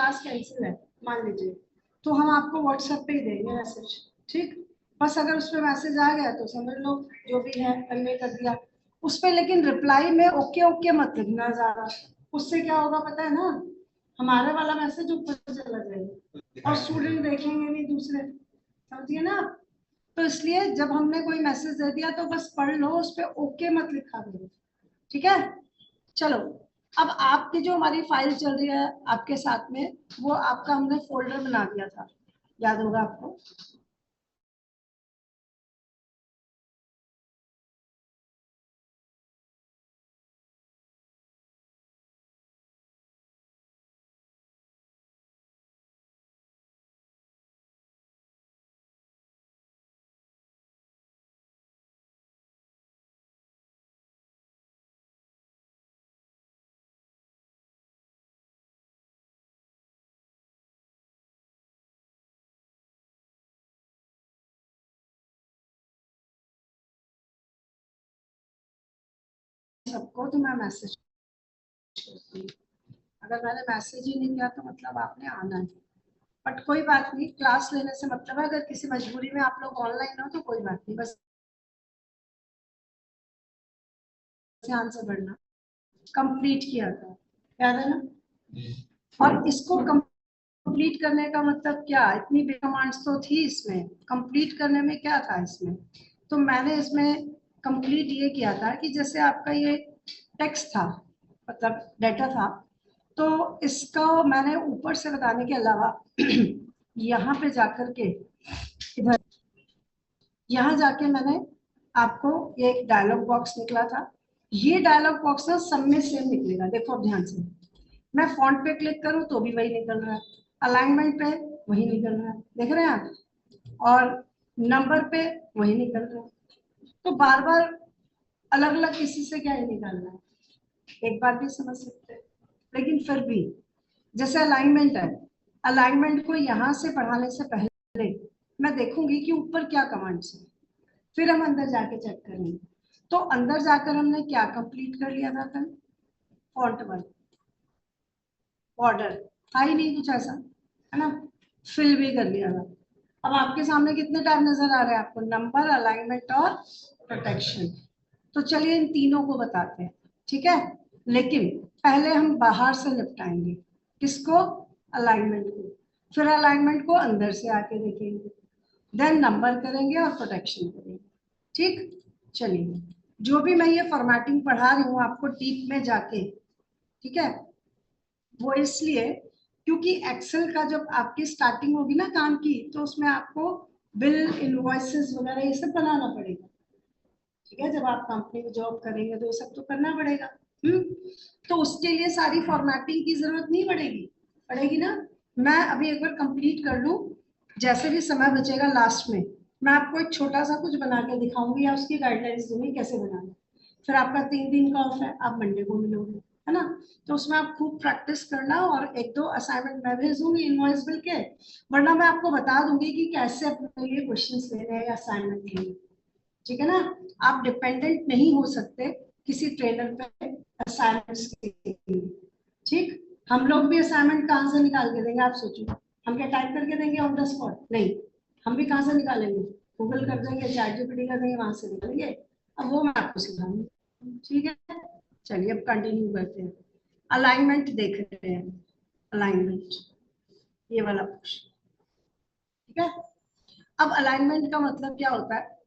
Class cancel है मान लीजिए, तो हम आपको व्हाट्सएप पे ही देंगे मैसेज, ठीक। बस अगर उस पर मैसेज आ गया तो समझ लो जो भी है कन्वे कर दिया उस पर, लेकिन रिप्लाई में ओके ओके मत लिखना ज़्यादा। उससे क्या होगा पता है ना, हमारे वाला मैसेज ऊपर चला जाएगा और स्टूडेंट देखेंगे नहीं दूसरे, समझिए ना आप। तो इसलिए जब हमने कोई मैसेज दे दिया तो बस पढ़ लो, उस पर ओके मत लिखा करो, ठीक है। चलो, अब आपकी जो हमारी फाइल चल रही है आपके साथ में, वो आपका हमने फोल्डर बना दिया था, याद होगा आपको। सबको तो मैं मैसेज करती हूँ, अगर मैंने मैसेज ही नहीं किया तो मतलब आपने आना है। बट कोई बात नहीं, क्लास लेने से मतलब है, अगर किसी मजबूरी में आप लोग ऑनलाइन हो तो कोई बात नहीं, बस ध्यान से पढ़ना। कंप्लीट किया था, याद है ना। और इसको कंप्लीट करने का मतलब क्या, इतनी बी कमांड्स तो थी इसमें, कंप्लीट करने में क्या था इसमें। तो मैंने इसमें कंप्लीट ये किया था कि जैसे आपका ये टेक्स्ट था, मतलब डाटा था, तो इसका मैंने ऊपर से बताने के अलावा यहाँ पे जाकर के, इधर यहाँ जाके मैंने आपको ये एक डायलॉग बॉक्स निकला था, ये डायलॉग बॉक्स ना सब में सेम निकलेगा, देखो अब ध्यान से। मैं फॉन्ट पे क्लिक करूँ तो भी वही निकल रहा है, अलाइनमेंट पे वही निकल रहा है, देख रहे हैं आप, और नंबर पे वही निकल रहा है। तो बार बार अलग अलग किसी से क्या ही निकालना है, एक बार भी समझ सकते हैं। लेकिन फिर भी जैसे अलाइनमेंट है, अलाइनमेंट को यहाँ से पढ़ाने से पहले मैं देखूंगी कि ऊपर क्या कमांड्स है, फिर हम अंदर जाके चेक करेंगे। तो अंदर जाकर हमने क्या कंप्लीट कर लिया था कल, फॉन्ट वर्क, बॉर्डर था ही नहीं कुछ ऐसा, है ना, फिल भी कर लिया था। अब आपके सामने कितने टैब नजर आ रहे हैं आपको, नंबर, अलाइनमेंट और प्रोटेक्शन। तो चलिए इन तीनों को बताते हैं, ठीक है। लेकिन पहले हम बाहर से निपटाएंगे, किसको, अलाइनमेंट को, फिर अलाइनमेंट को अंदर से आके देखेंगे, देन नंबर करेंगे और प्रोटेक्शन करेंगे, ठीक। चलिए, जो भी मैं ये फॉर्मेटिंग पढ़ा रही हूँ आपको डीप में जाके, ठीक है, वो इसलिए क्योंकि एक्सेल का जब आपकी स्टार्टिंग होगी ना काम की, तो उसमें आपको बिल, इनवॉइसेस वगैरह ये सब बनाना पड़ेगा, ठीक है। जब आप कंपनी में जॉब करेंगे तो ये सब तो करना पड़ेगा। हम्म, तो उसके लिए सारी फॉर्मेटिंग की जरूरत नहीं पड़ेगी, पड़ेगी ना। मैं अभी एक बार कंप्लीट कर लूं, जैसे भी समय बचेगा लास्ट में मैं आपको एक छोटा सा कुछ बना के दिखाऊंगी या उसकी गाइडलाइंस दूंगी कैसे बनाना। फिर आपका 3 दिन का ऑफ है, आप मंडे को मिलोगे, है ना। तो उसमें आप खूब प्रैक्टिस करना, और एक दो असाइनमेंट मैं भेजूंगी इनवॉइस बिल के, वरना मैं आपको बता दूंगी कि कैसे अपने लिए क्वेश्चंस लेने हैं या असाइनमेंट लेने, ठीक है ना। आप डिपेंडेंट नहीं हो सकते किसी ट्रेनर पे असाइनमेंट्स के लिए, ठीक। हम लोग भी असाइनमेंट कहाँ से निकाल के देंगे, आप सोचो, हम क्या टाइप करके देंगे ऑन द स्पॉट, नहीं, हम भी कहाँ से निकालेंगे, गूगल कर देंगे, चैट जीपीटी कर देंगे, वहां से निकालेंगे। अब वो मैं आपको सिखाऊंगी, ठीक है। चलिए अब कंटिन्यू करते हैं, अलाइनमेंट देख रहे हैं, अलाइनमेंट ये वाला क्वेश्चन, ठीक है। अब अलाइनमेंट का मतलब क्या होता है,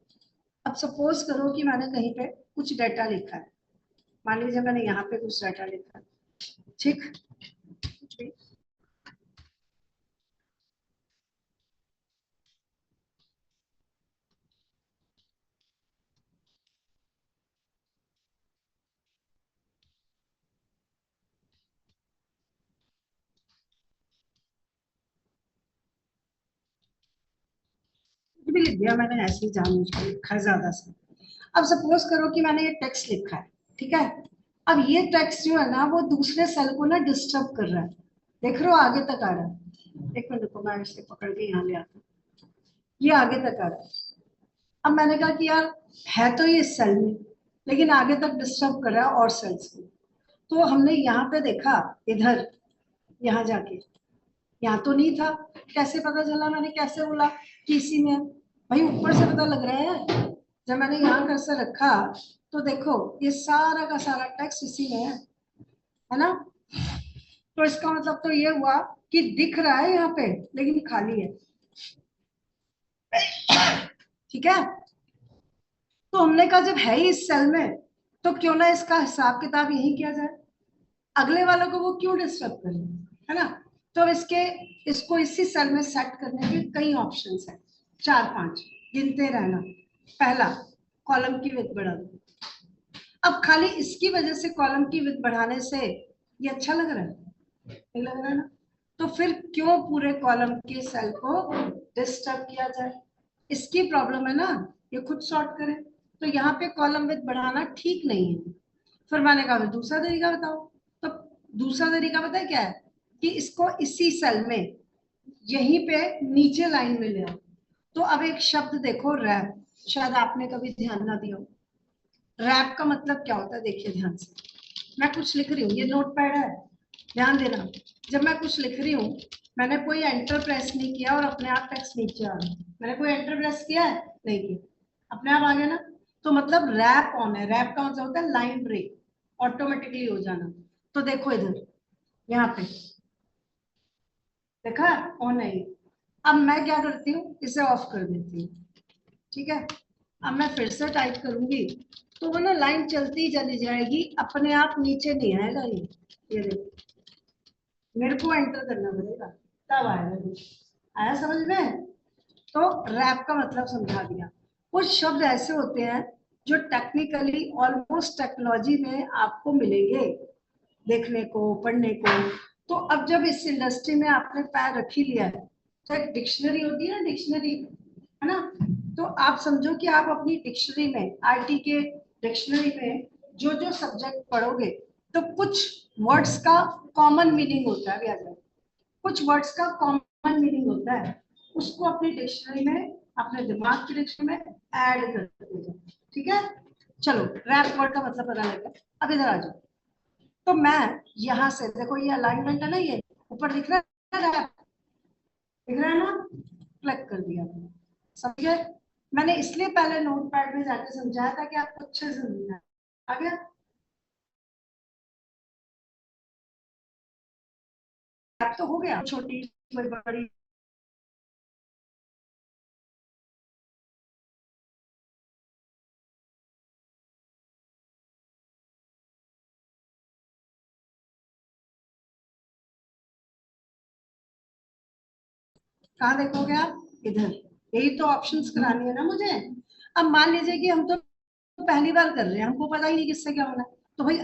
अब सपोज करो कि मैंने कहीं पे कुछ डाटा लिखा है, मान लीजिए मैंने यहाँ पे कुछ डाटा लिखा है, ठीक, कुछ भी, कुछ भी लिख दिया मैंने, ऐसे ही जानबूझ के लिखा है ज्यादा से। अब सपोज करो कि मैंने ये टेक्स्ट लिखा है, ठीक है। अब ये टेक्स्ट जो है ना वो दूसरे सेल को ना डिस्टर्ब कर रहा है, देख रहे हो आगे तक आ रहा है, एक मिनट को मैं इसे पकड़ के यहाँ ले आता हूँ, ये आगे तक आ रहा है। अब मैंने कहा कि यार है तो ये सेल में, लेकिन आगे तक डिस्टर्ब कर रहा है और सेल्स को। तो हमने यहाँ पे देखा, इधर यहाँ जाके यहाँ तो नहीं था, कैसे पता चला, मैंने कैसे बोला कि इसी में है? भाई ऊपर से पता लग रहा है, जब मैंने यहाँ कर्सर रखा तो देखो ये सारा का सारा टेक्स्ट इसी में है ना। तो इसका मतलब तो ये हुआ कि दिख रहा है यहाँ पे लेकिन खाली है, ठीक है। तो हमने कहा जब है ही इस सेल में तो क्यों ना इसका हिसाब किताब यही किया जाए, अगले वालों को वो क्यों डिस्टर्ब करें, है ना। तो अब इसको इसी सेल में सेट करने के कई ऑप्शंस हैं, 4-5 गिनते रहना। पहला, कॉलम की विड्थ बढ़ा दो। अब खाली इसकी वजह से कॉलम की विड्थ बढ़ाने से ये अच्छा लग रहा है, नहीं लग रहा है ना। तो फिर क्यों पूरे कॉलम के सेल को डिस्टर्ब किया जाए, इसकी प्रॉब्लम है ना, ये खुद सॉर्ट करें। तो यहाँ पे कॉलम विड्थ बढ़ाना ठीक नहीं है। फिर मैंने कहा दूसरा तरीका बताओ। तो दूसरा तरीका पता है क्या है, कि इसको इसी सेल में यहीं पे नीचे लाइन में ले आओ। तो अब एक शब्द देखो, रैप, शायद आपने कभी ध्यान ना दिया हो। रैप का मतलब क्या होता है, देखिए ध्यान से। मैं कुछ लिख रही हूँ, ये नोट पैड है, ध्यान देना। जब मैं कुछ लिख रही हूँ, मैंने कोई एंटर प्रेस नहीं किया और अपने आप टेक्स्ट नीचे आ गया। मैंने कोई एंटर प्रेस किया है, नहीं किया, अपने आप आ गया ना। तो मतलब रैप ऑन है। रैप का मतलब होता है लाइन ब्रेक, ऑटोमेटिकली हो जाना। तो देखो इधर, यहाँ पे देखा ऑन है। अब मैं क्या करती हूँ, इसे ऑफ कर देती हूँ, ठीक है। अब मैं फिर से टाइप करूंगी तो वो ना लाइन चलती चली जाएगी, अपने आप नीचे नहीं आएगा ये देखो, मेरे को एंटर करना पड़ेगा तब आएगा कुछ। आया समझ में। तो रैप का मतलब समझा दिया। कुछ शब्द ऐसे होते हैं जो टेक्निकली ऑलमोस्ट टेक्नोलॉजी में आपको मिलेंगे देखने को, पढ़ने को। तो अब जब इस इंडस्ट्री में आपने पैर रख ही लिया है, तो एक डिक्शनरी होती है ना, डिक्शनरी, है ना। तो आप समझो कि आप अपनी डिक्शनरी में, आईटी के डिक्शनरी में जो जो सब्जेक्ट पढ़ोगे, तो कुछ वर्ड्स का कॉमन मीनिंग होता है, याद है, कुछ वर्ड्स का कॉमन मीनिंग होता है, उसको अपनी डिक्शनरी में, अपने दिमाग की डिक्शनरी में ऐड कर दीजिए, ठीक है। चलो रैप वर्ड का मतलब पता लगा। अब इधर आ जाओ। तो मैं यहाँ से देखो, ये अलाइनमेंट है ना, ये ऊपर दिख रहा है रैप, दिख रहा है ना, क्लिक कर दिया, समझ गए। मैंने इसलिए पहले नोट पैड में जाके समझाया था कि आपको अच्छे से समझना। आ गया, रैप तो हो गया, छोटी कोई बड़ी। कहाँ देखोगे आप, इधर, यही तो ऑप्शंस करानी है ना मुझे। अब मान लीजिए कि हम तो पहली बार कर रहे हैं, हमको पता ही नहीं किससे क्या होना है। तो भाई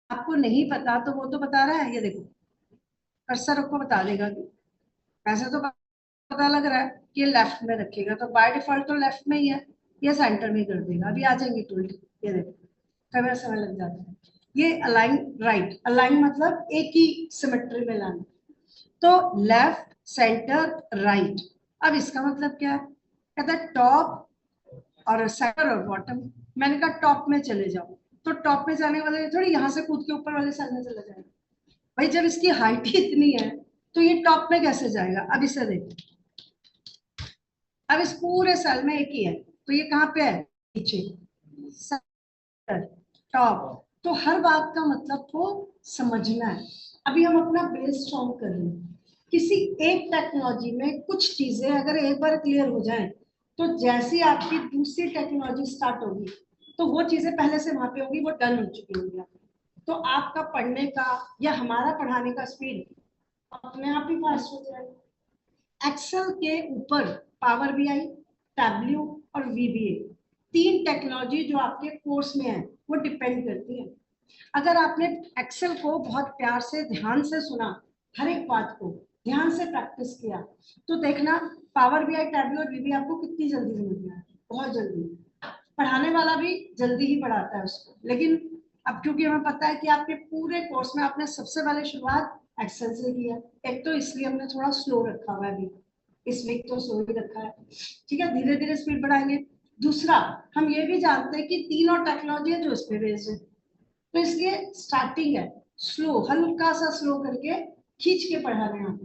आपको नहीं पता तो वो तो बता रहा है, ये देखो कर्सर आपको बता देगा कि ऐसे तो पता लग रहा है कि ये लेफ्ट में रखेगा, तो बाय डिफॉल्ट तो लेफ्ट में ही है, ये सेंटर में कर देगा। अभी आ जाएंगे टूल, ये देखो कैमरा समय लग जाता है। ये अलाइन राइट, अलाइन मतलब एक ही सिमेट्री में लाना। तो लेफ्ट, सेंटर, राइट। अब इसका मतलब क्या है, कहता है टॉप और सेंटर और बॉटम। मैंने कहा टॉप में चले जाओ, तो टॉप में जाने वाले थोड़ी यहाँ से कूद के ऊपर वाले सेल में चला जाएगा। भाई जब इसकी हाइट ही इतनी है तो ये टॉप में कैसे जाएगा। अब इसे देखो, अब इस पूरे सेल में एक ही है, तो ये कहाँ पे है, नीचे, सेंटर, टॉप। तो हर बात का मतलब को समझना है। अभी हम अपना बेस स्ट्रॉन्ग कर रहे हैं। किसी एक टेक्नोलॉजी में कुछ चीजें अगर एक बार क्लियर हो जाए, तो जैसी आपकी दूसरी टेक्नोलॉजी स्टार्ट होगी, तो वो चीजें पहले से वहां पे होंगी, वो डन हो चुकी होंगी। तो आपका पढ़ने का या हमारा पढ़ाने का स्पीड अपने आप ही फास्ट हो जाएगा। एक्सेल के ऊपर पावर बीआई, टैब्ल्यू और वीबीए, तीन टेक्नोलॉजी जो आपके कोर्स में है वो डिपेंड करती है। अगर आपने एक्सेल को बहुत प्यार से ध्यान से सुना, हर एक बात को ध्यान से प्रैक्टिस किया, तो देखना पावर बीआई, टैब्ल्यू और वीबीए आपको कितनी जल्दी समझ में आए, बहुत जल्दी। पढ़ाने वाला भी जल्दी ही पढ़ाता है उसको, लेकिन अब क्योंकि हमें पता है कि आपके पूरे कोर्स में आपने सबसे पहले शुरुआत एक्सेल से की है, एक तो इसलिए हमने थोड़ा स्लो रखा हुआ है अभी, इस वीक तो स्लो ही रखा है, ठीक है। धीरे धीरे स्पीड बढ़ाएंगे। दूसरा, हम ये भी जानते हैं कि तीनों टेक्नोलॉजी है जो इस पे बेस्ड है, तो इसलिए स्टार्टिंग है स्लो, हल्का सा स्लो करके खींच के पढ़ा रहे हैं।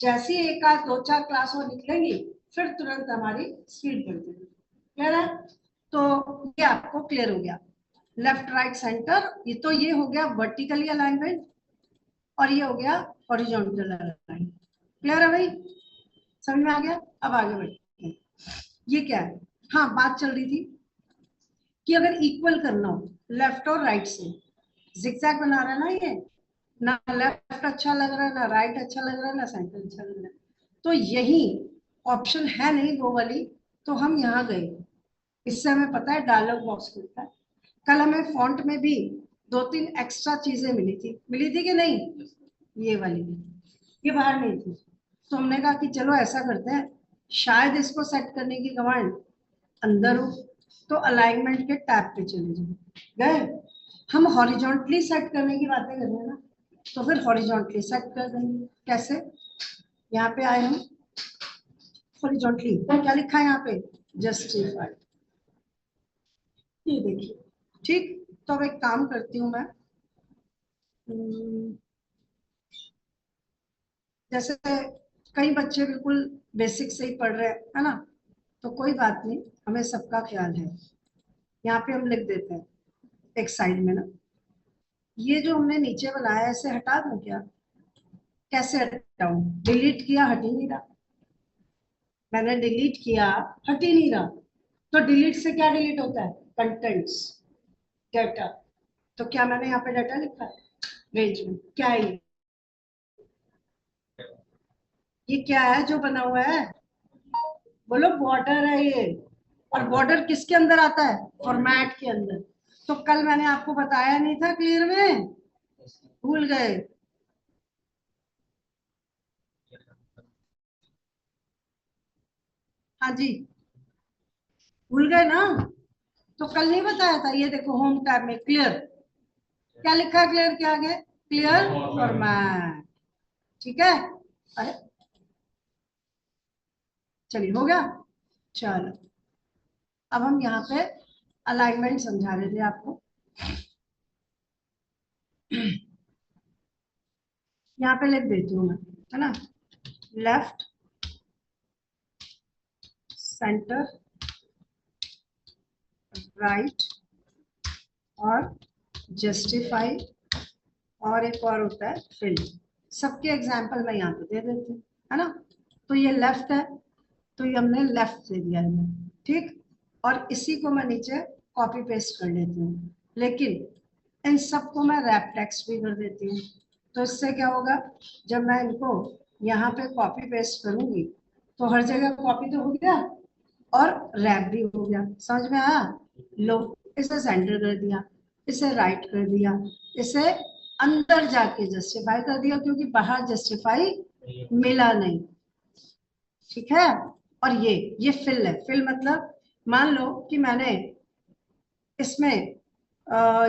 जैसे ही एक आध 2-4 क्लास और निकलेंगी फिर तुरंत हमारी स्पीड बढ़ जाएगी। क्लियर है? तो ये आपको क्लियर हो गया, लेफ्ट राइट सेंटर। ये तो ये हो गया वर्टिकली अलाइनमेंट और ये हो गया हॉरिजॉन्टल अलाइनमेंट। क्लियर है भाई? समझ में आ गया? अब आगे बढ़ते हैं। ये क्या है? हाँ, बात चल रही थी कि अगर इक्वल करना हो लेफ्ट और राइट से, जिगजैग बना रहा है ना ये, ना लेफ्ट अच्छा लग रहा है, ना राइट अच्छा लग रहा है, ना सेंटर अच्छा लग रहा है, तो यही ऑप्शन है नहीं वो वाली, तो हम यहाँ गए। इससे हमें पता है डायलॉग बॉक्स खुलता है। कल हमें फॉन्ट में भी 2-3 एक्स्ट्रा चीजें मिली थी कि नहीं? ये वाली भी, ये बाहर नहीं थी। तो हमने कहा कि चलो ऐसा करते हैं, शायद इसको सेट करने की कमांड अंदर हो, तो अलाइनमेंट के टैब पे चले जाओ। गए? हम हॉरिजॉन्टली सेट करने की बातें कर रहे हैं ना, तो फिर हॉरिजॉन्टली सेट कर देंगे। कैसे? यहाँ पे आए हम, हॉरिजॉन्टली क्या लिखा है यहाँ पे? जस्टिफाई। ये देखिए, ठीक। तो अब एक काम करती हूँ मैं, जैसे कई बच्चे बिल्कुल बेसिक से ही पढ़ रहे हैं, है ना, तो कोई बात नहीं, हमें सबका ख्याल है। यहाँ पे हम लिख देते हैं एक साइड में ना, ये जो हमने नीचे बनाया है इसे हटा दूं क्या? कैसे हटाऊं? डिलीट किया, हट ही नहीं रहा। मैंने डिलीट किया, हट ही नहीं रहा। तो डिलीट से क्या डिलीट होता है? Contents, data. तो क्या मैंने यहाँ पे डाटा लिखा है? रेंज में क्या है ये क्या है जो बना हुआ है? बोलो, बॉर्डर है ये। और बॉर्डर किसके अंदर आता है? फॉर्मेट के अंदर। तो कल मैंने आपको बताया नहीं था क्लियर में? भूल गए? हाँ जी, भूल गए ना? तो कल नहीं बताया था? ये देखो होम टैब में क्लियर क्या लिखा है? क्लियर क्या आगे? Clear format. ठीक है? अरे चलिए, हो गया। चलो, अब हम यहाँ पे अलाइनमेंट समझा रहे थे आपको। यहाँ पे लिख देती हूँ मैं, है ना, लेफ्ट सेंटर राइट और जस्टिफाई, और एक और होता है फिल। सबके एग्जाम्पल मैं यहाँ पे दे देती हूँ, है ना। तो ये लेफ्ट है, तो ये हमने लेफ्ट दे दिया है, ठीक। और इसी को मैं नीचे कॉपी पेस्ट कर लेती हूँ, लेकिन इन सबको मैं रैप टेक्स्ट भी कर देती हूँ। तो इससे क्या होगा, जब मैं इनको यहाँ पे कॉपी पेस्ट करूंगी तो हर जगह कॉपी तो हो गया और रैप भी हो गया। समझ में आया? लो, इसे सेंटर कर दिया, इसे राइट कर दिया, इसे अंदर जाके जस्टिफाई कर दिया, क्योंकि बाहर जस्टिफाई मिला नहीं। ठीक है? और ये फिल है। फिल मतलब, मान लो कि मैंने इसमें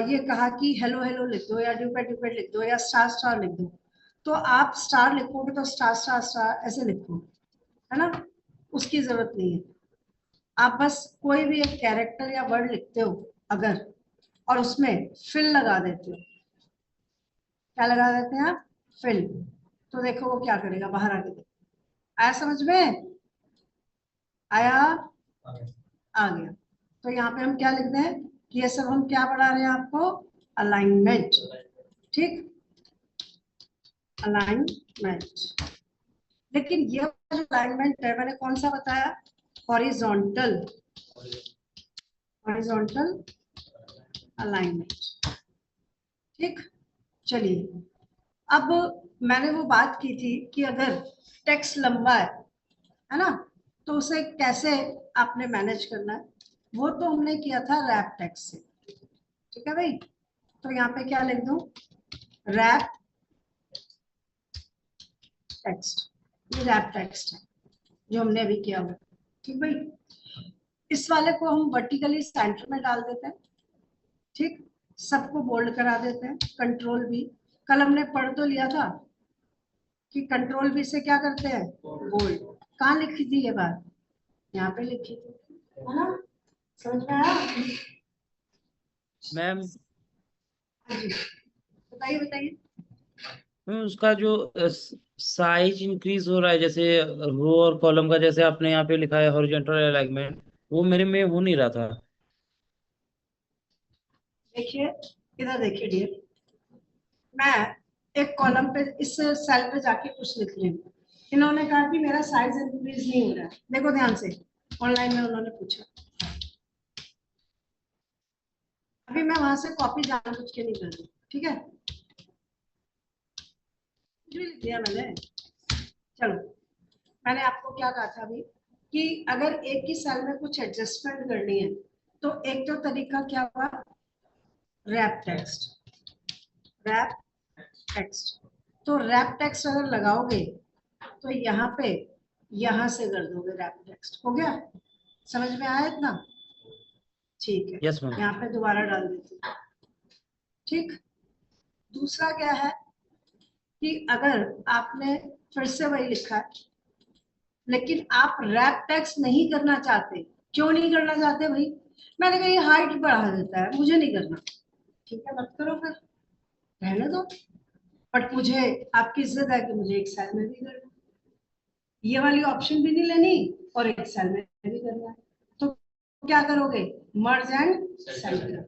ये कहा कि हेलो हेलो लिख दो, या ड्यूपेट ड्यूपेट लिख दो, या स्टार स्टार लिख दो। तो आप स्टार लिखोगे तो स्टार स्टार स्टार ऐसे लिखो, है ना, उसकी जरूरत नहीं है। आप बस कोई भी एक कैरेक्टर या वर्ड लिखते हो अगर, और उसमें फिल लगा देते हो। क्या लगा देते हैं आप? फिल। तो देखो वो क्या करेगा, बाहर आके देखो। आया समझ में? आया? आ गया। तो यहाँ पे हम क्या लिखते हैं कि ये सब हम क्या पढ़ा रहे हैं आपको? अलाइनमेंट। ठीक, अलाइनमेंट। लेकिन ये जो अलाइनमेंट है मैंने कौन सा बताया? Horizontal, horizontal alignment. ठीक। चलिए, अब मैंने वो बात की थी कि अगर टेक्स्ट लंबा है ना, तो उसे कैसे आपने मैनेज करना है, वो तो हमने किया था रैप टेक्स्ट से। ठीक है भाई? तो यहाँ पे क्या लिख दूं? Wrap text. ये रैप टेक्स्ट है जो हमने अभी किया हुआ। ठीक भाई? इस वाले को हम वर्टिकली सेंटर में डाल देते हैं। ठीक, सबको बोल्ड करा देते हैं, कंट्रोल भी। कल हमने पढ़ तो लिया था कि कंट्रोल भी से क्या करते हैं? बोल्ड। कहाँ लिखी थी ये बात? यहाँ पे लिखी थी, है ना। समझ में आया? मैम, हाँ जी, बताइए बताइए। उसका जो साइज इंक्रीज हो रहा है, जैसे रो और कॉलम का, जैसे आपने यहाँ पे लिखा है हॉरिजॉन्टल अलाइनमेंट, वो मेरे में हो नहीं रहा था। देखिए, इधर देखिए डियर, मैं एक कॉलम पे इस सेल पे जाके कुछ लिख रही हूँ, इन्होंने कहा कि मेरा साइज इंक्रीज नहीं हो रहा है। देखो ध्यान से, ऑनलाइन में उन्होंने पूछा, अभी मैं वहां से कॉपी जानबूझ के नहीं कर रही, ठीक है, जो लिख दिया मैंने। चलो, मैंने आपको क्या कहा था अभी, कि अगर एक ही सेल में कुछ एडजस्टमेंट करनी है तो एक तो तरीका क्या हुआ, रैप टेक्स्ट। रैप टेक्स्ट, तो रैप टेक्स्ट अगर लगाओगे तो यहाँ पे, यहाँ से कर दोगे रैप टेक्स्ट, हो गया, समझ में आया इतना? ठीक है, यस मैम। यहाँ पे दोबारा डाल देती हूँ। ठीक, दूसरा क्या है कि अगर आपने फिर से वही लिखा है, लेकिन आप रैप टेक्स्ट नहीं करना चाहते, क्यों नहीं करना चाहते भाई? मैंने कहा ये हाइट बढ़ा देता है, मुझे नहीं करना, ठीक है मत करो फिर, रहने दो। बट मुझे आपकी इज्जत है कि मुझे एक सेल में भी करना, ये वाली ऑप्शन भी नहीं लेनी और एक सेल में भी करना है। तो क्या करोगे, मर्ज and centre.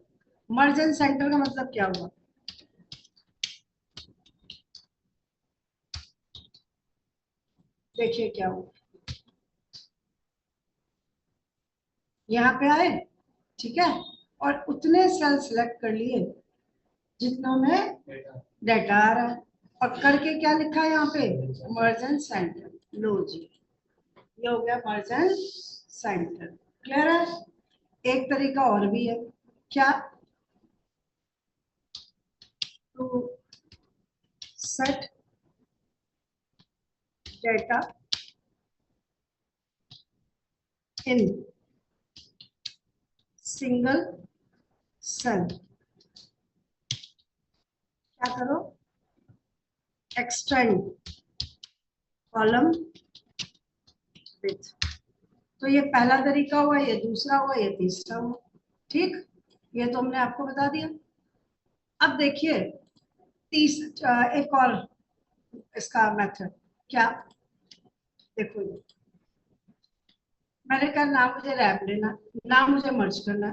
Merge and centre का मतलब क्या हुआ, देखिए क्या हुआ, यहाँ पे आए, ठीक है, और उतने सेल सेलेक्ट कर लिए जितनों में डाटा आ रहा है, और करके क्या लिखा है यहाँ पे, मर्ज एंड सेंटर। लो जी, ये हो गया मर्ज एंड सेंटर। क्लियर है? एक तरीका और भी है, क्या, to set data in single cell. क्या करो, एक्सटेंड कॉलम विथ। तो ये पहला तरीका हुआ, ये दूसरा हुआ, ये तीसरा हुआ। ठीक, ये तो हमने आपको बता दिया। अब देखिए, एक और इसका मेथड क्या, देखो ये, मैंने कहा ना मुझे रैप लेना, ना मुझे मर्ज करना,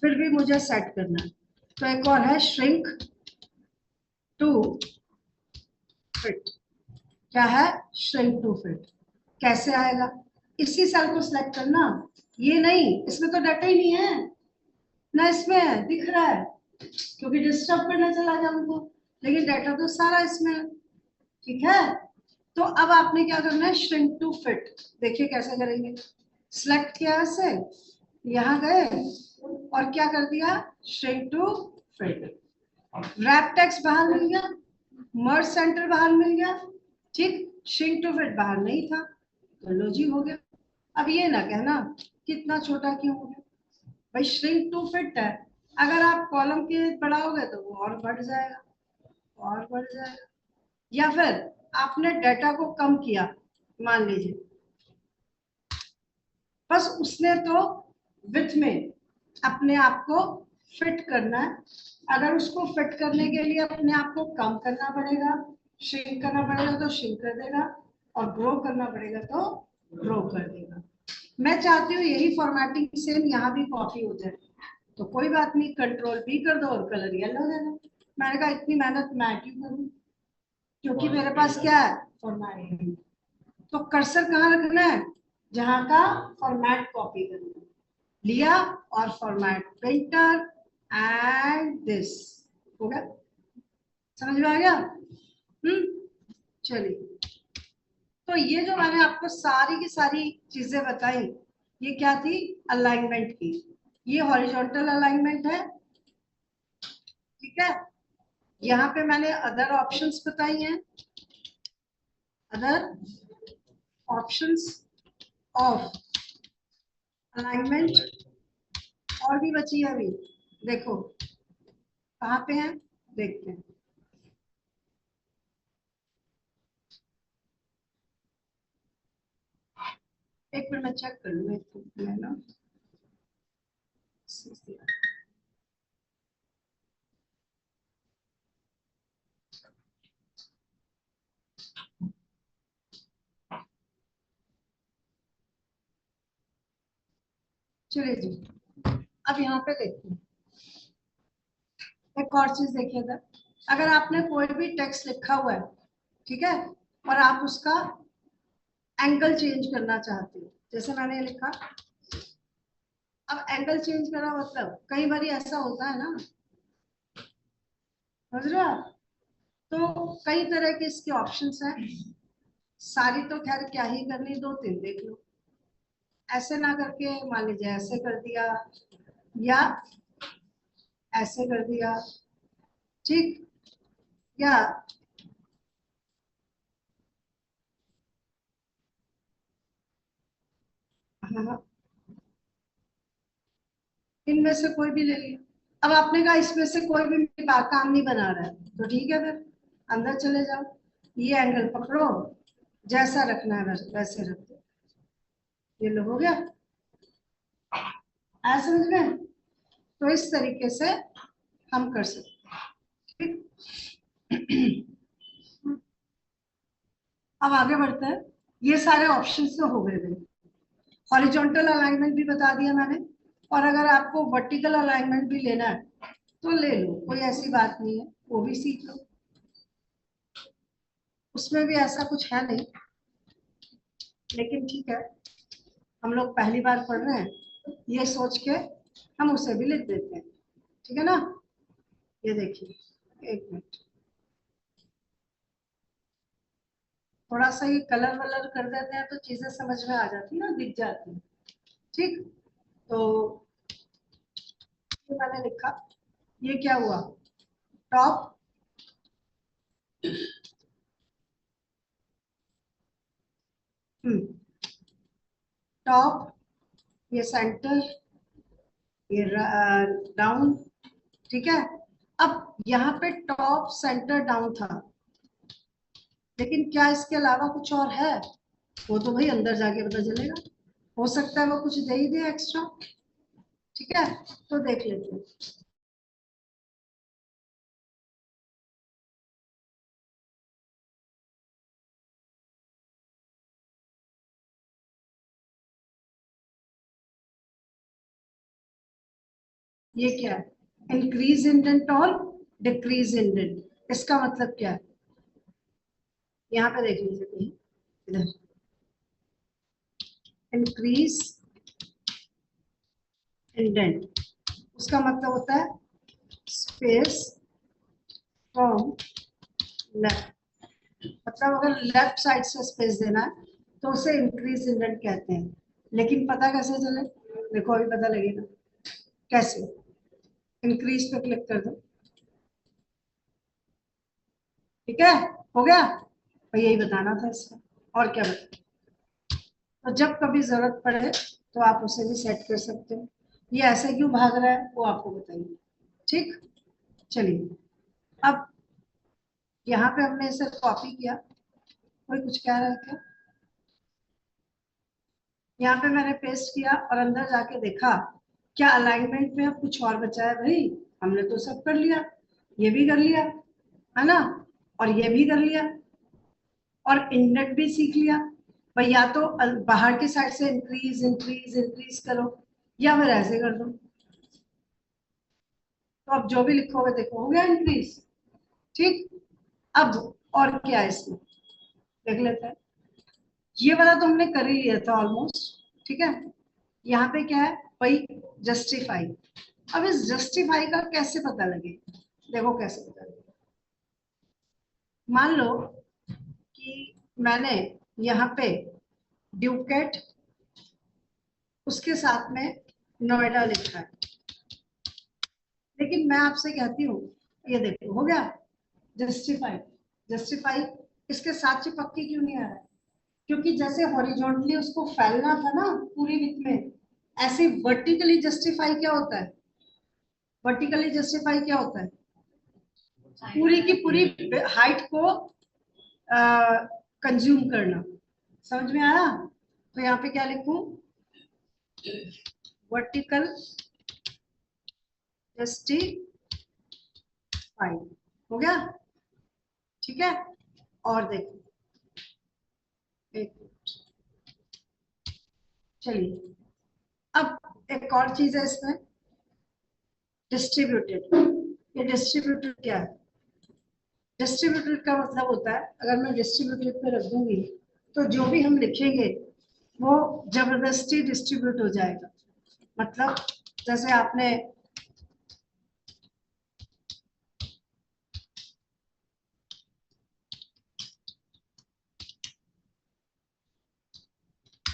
फिर भी मुझे सेट करना है, तो एक और है श्रिंक टू फिट। क्या है, श्रिंक टू फिट। कैसे आएगा, इसी सेल को सिलेक्ट करना, ये नहीं, इसमें तो डाटा ही नहीं है ना, इसमें दिख रहा है क्योंकि डिस्टर्ब करना चला गया हमको, लेकिन डाटा तो सारा इसमें है। ठीक है, तो अब आपने क्या करना है, श्रिंक टू फिट। देखिए कैसे करेंगे, सिलेक्ट किया ऐसे, यहाँ गए और क्या कर दिया, shrink to fit. Wrap text बाहर मिल गया, मर्ज सेंटर बाहर मिल गया, ठीक, श्रिंक टू फिट बाहर नहीं था, तो लो जी हो गया। अब ये ना कहना कितना छोटा क्यों हो गया, भाई श्रिंक टू फिट है, अगर आप कॉलम के बढ़ाओगे तो वो और बढ़ जाएगा, और बढ़ जाएगा। या फिर आपने डाटा को कम किया, मान लीजिए, बस उसने तो विथ में अपने आप को फिट करना है, अगर उसको फिट करने के लिए अपने आप को कम करना पड़ेगा, श्रिंक करना पड़ेगा तो श्रिंक कर देगा, और ग्रो करना पड़ेगा तो ग्रो कर देगा। मैं चाहती हूँ यही फॉर्मेटिंग सेम यहाँ भी कॉपी हो जाए, तो कोई बात नहीं, कंट्रोल भी कर दो और कलर येलो दे दो। मैंने कहा इतनी मेहनत मैं क्यों करूँ, क्योंकि मेरे पास क्या है, फॉर्मेट। तो कर्सर कहाँ रखना है, जहां का फॉर्मेट कॉपी करना है, लिया और फॉर्मेट प्रिंटर एंड दिस, हो गया, समझ में आ गया? चलिए, तो ये जो मैंने आपको सारी की सारी चीजें बताई, ये क्या थी, अलाइनमेंट की। ये हॉरिजॉन्टल अलाइनमेंट है, ठीक है, यहाँ पे मैंने अदर ऑप्शंस बताई हैं, अदर ऑप्शंस ऑफ अलाइनमेंट, और भी बची है अभी, देखो कहाँ पे है, देखते हैं। एक मिनट में चेक कर लूँ, एक मिनट ना, चलिए जी, अब यहाँ पे देखिए एक और चीज देखिए इधर। अगर आपने कोई भी टेक्स्ट लिखा हुआ है, ठीक है, और आप उसका एंगल चेंज करना चाहते हो, जैसे मैंने ये लिखा, अब एंगल चेंज करना मतलब कई बार ऐसा होता है ना, समझ रहे हो आप? तो कई तरह के इसके ऑप्शंस हैं, सारी तो खैर क्या ही करनी, 2-3 देख लो। ऐसे ना करके मान लीजिए ऐसे कर दिया या ऐसे कर दिया, ठीक, या हाँ, इनमें से कोई भी ले लिया। अब आपने कहा इसमें से कोई भी काम नहीं बना रहा है, तो ठीक है, फिर अंदर चले जाओ, ये एंगल पकड़ो, जैसा रखना है वैसे रख दो, ये लो, हो गया। ऐसा समझ में? तो इस तरीके से हम कर सकते हैं, ठीक। अब आगे बढ़ते हैं। ये सारे ऑप्शंस तो हो गए। हॉरिजॉन्टल अलाइनमेंट भी बता दिया मैंने, और अगर आपको वर्टिकल अलाइनमेंट भी लेना है तो ले लो, कोई ऐसी बात नहीं है, वो भी सीख लो, उसमें भी ऐसा कुछ है नहीं, लेकिन ठीक है, हम लोग पहली बार पढ़ रहे हैं, ये सोच के हम उसे भी लिख देते हैं, ठीक है ना। ये देखिए, एक मिनट, थोड़ा सा ये कलर वलर कर देते हैं तो चीजें समझ में आ जाती है ना, दिख जाती है, ठीक। तो ये मैंने लिखा, ये क्या हुआ, टॉप, टॉप, ये सेंटर, ये डाउन, ठीक है। अब यहाँ पे टॉप सेंटर डाउन था, लेकिन क्या इसके अलावा कुछ और है? वो तो भाई अंदर जाके पता चलेगा, हो सकता है वो कुछ दे ही दे एक्स्ट्रा, ठीक है। तो देख लेते हैं, ये क्या है, इंक्रीज इंडेंट और डिक्रीज इंडेंट, इसका मतलब क्या है? यहाँ पे देख लीजिए कहीं, इधर, इंक्रीज इंडेंट, उसका मतलब होता है स्पेस फ्रॉम लेफ्ट, मतलब अगर लेफ्ट साइड से स्पेस देना है तो उसे इंक्रीज इंडेंट कहते हैं। लेकिन पता कैसे चले? देखो अभी पता लगेगा कैसे। इंक्रीज पे क्लिक कर दो, ठीक है, हो गया। तो यही बताना था इसका, और क्या बता, तो जब कभी जरूरत पड़े तो आप उसे भी सेट कर सकते हो। ये ऐसे क्यों भाग रहा है वो आपको बताइए, ठीक। चलिए, अब यहाँ पे हमने इसे कॉपी किया, कोई कुछ कह रहा है क्या? यहाँ पे मैंने पेस्ट किया और अंदर जाके देखा, क्या अलाइनमेंट में अब कुछ और बचा है? भाई हमने तो सब कर लिया, ये भी कर लिया, है ना, और ये भी कर लिया, और इंडेंट भी सीख लिया। भाई या तो बाहर की साइड से इंक्रीज इंक्रीज इंक्रीज करो, या फिर ऐसे कर दो, तो अब जो भी लिखोगे देखो हो गया इंक्रीज, ठीक। अब और क्या है इसमें, देख लेते हैं। ये वाला तो हमने कर ही लिया था ऑलमोस्ट, ठीक है। यहाँ पे क्या है भाई, जस्टिफाई। अब इस जस्टिफाई का कैसे पता लगे? देखो कैसे पता लगे, मान लो कि मैंने यहाँ पे ड्यूकेट, उसके साथ में नोएडा लिखा है, लेकिन मैं आपसे कहती हूँ, ये देखो हो गया जस्टिफाई। जस्टिफाई इसके साथ चिपक के क्यों नहीं आ रहा है? क्योंकि जैसे हॉरिजॉन्टली उसको फैलना था ना पूरी विथ में, ऐसे वर्टिकली जस्टिफाई क्या होता है? वर्टिकली जस्टिफाई क्या होता है? पूरी की पूरी हाइट को कंज्यूम करना, समझ में आया? तो यहाँ पे क्या लिखूं, वर्टिकल जस्टिफाई, हो गया, ठीक है। और देखो, एक मिनट, चलिए, अब एक और चीज है इसमें, डिस्ट्रीब्यूटेड। ये डिस्ट्रीब्यूटेड क्या है? डिस्ट्रीब्यूटेड का मतलब होता है, अगर मैं डिस्ट्रीब्यूटेड पे रख दूंगी तो जो भी हम लिखेंगे वो जबरदस्ती डिस्ट्रीब्यूट हो जाएगा। मतलब जैसे आपने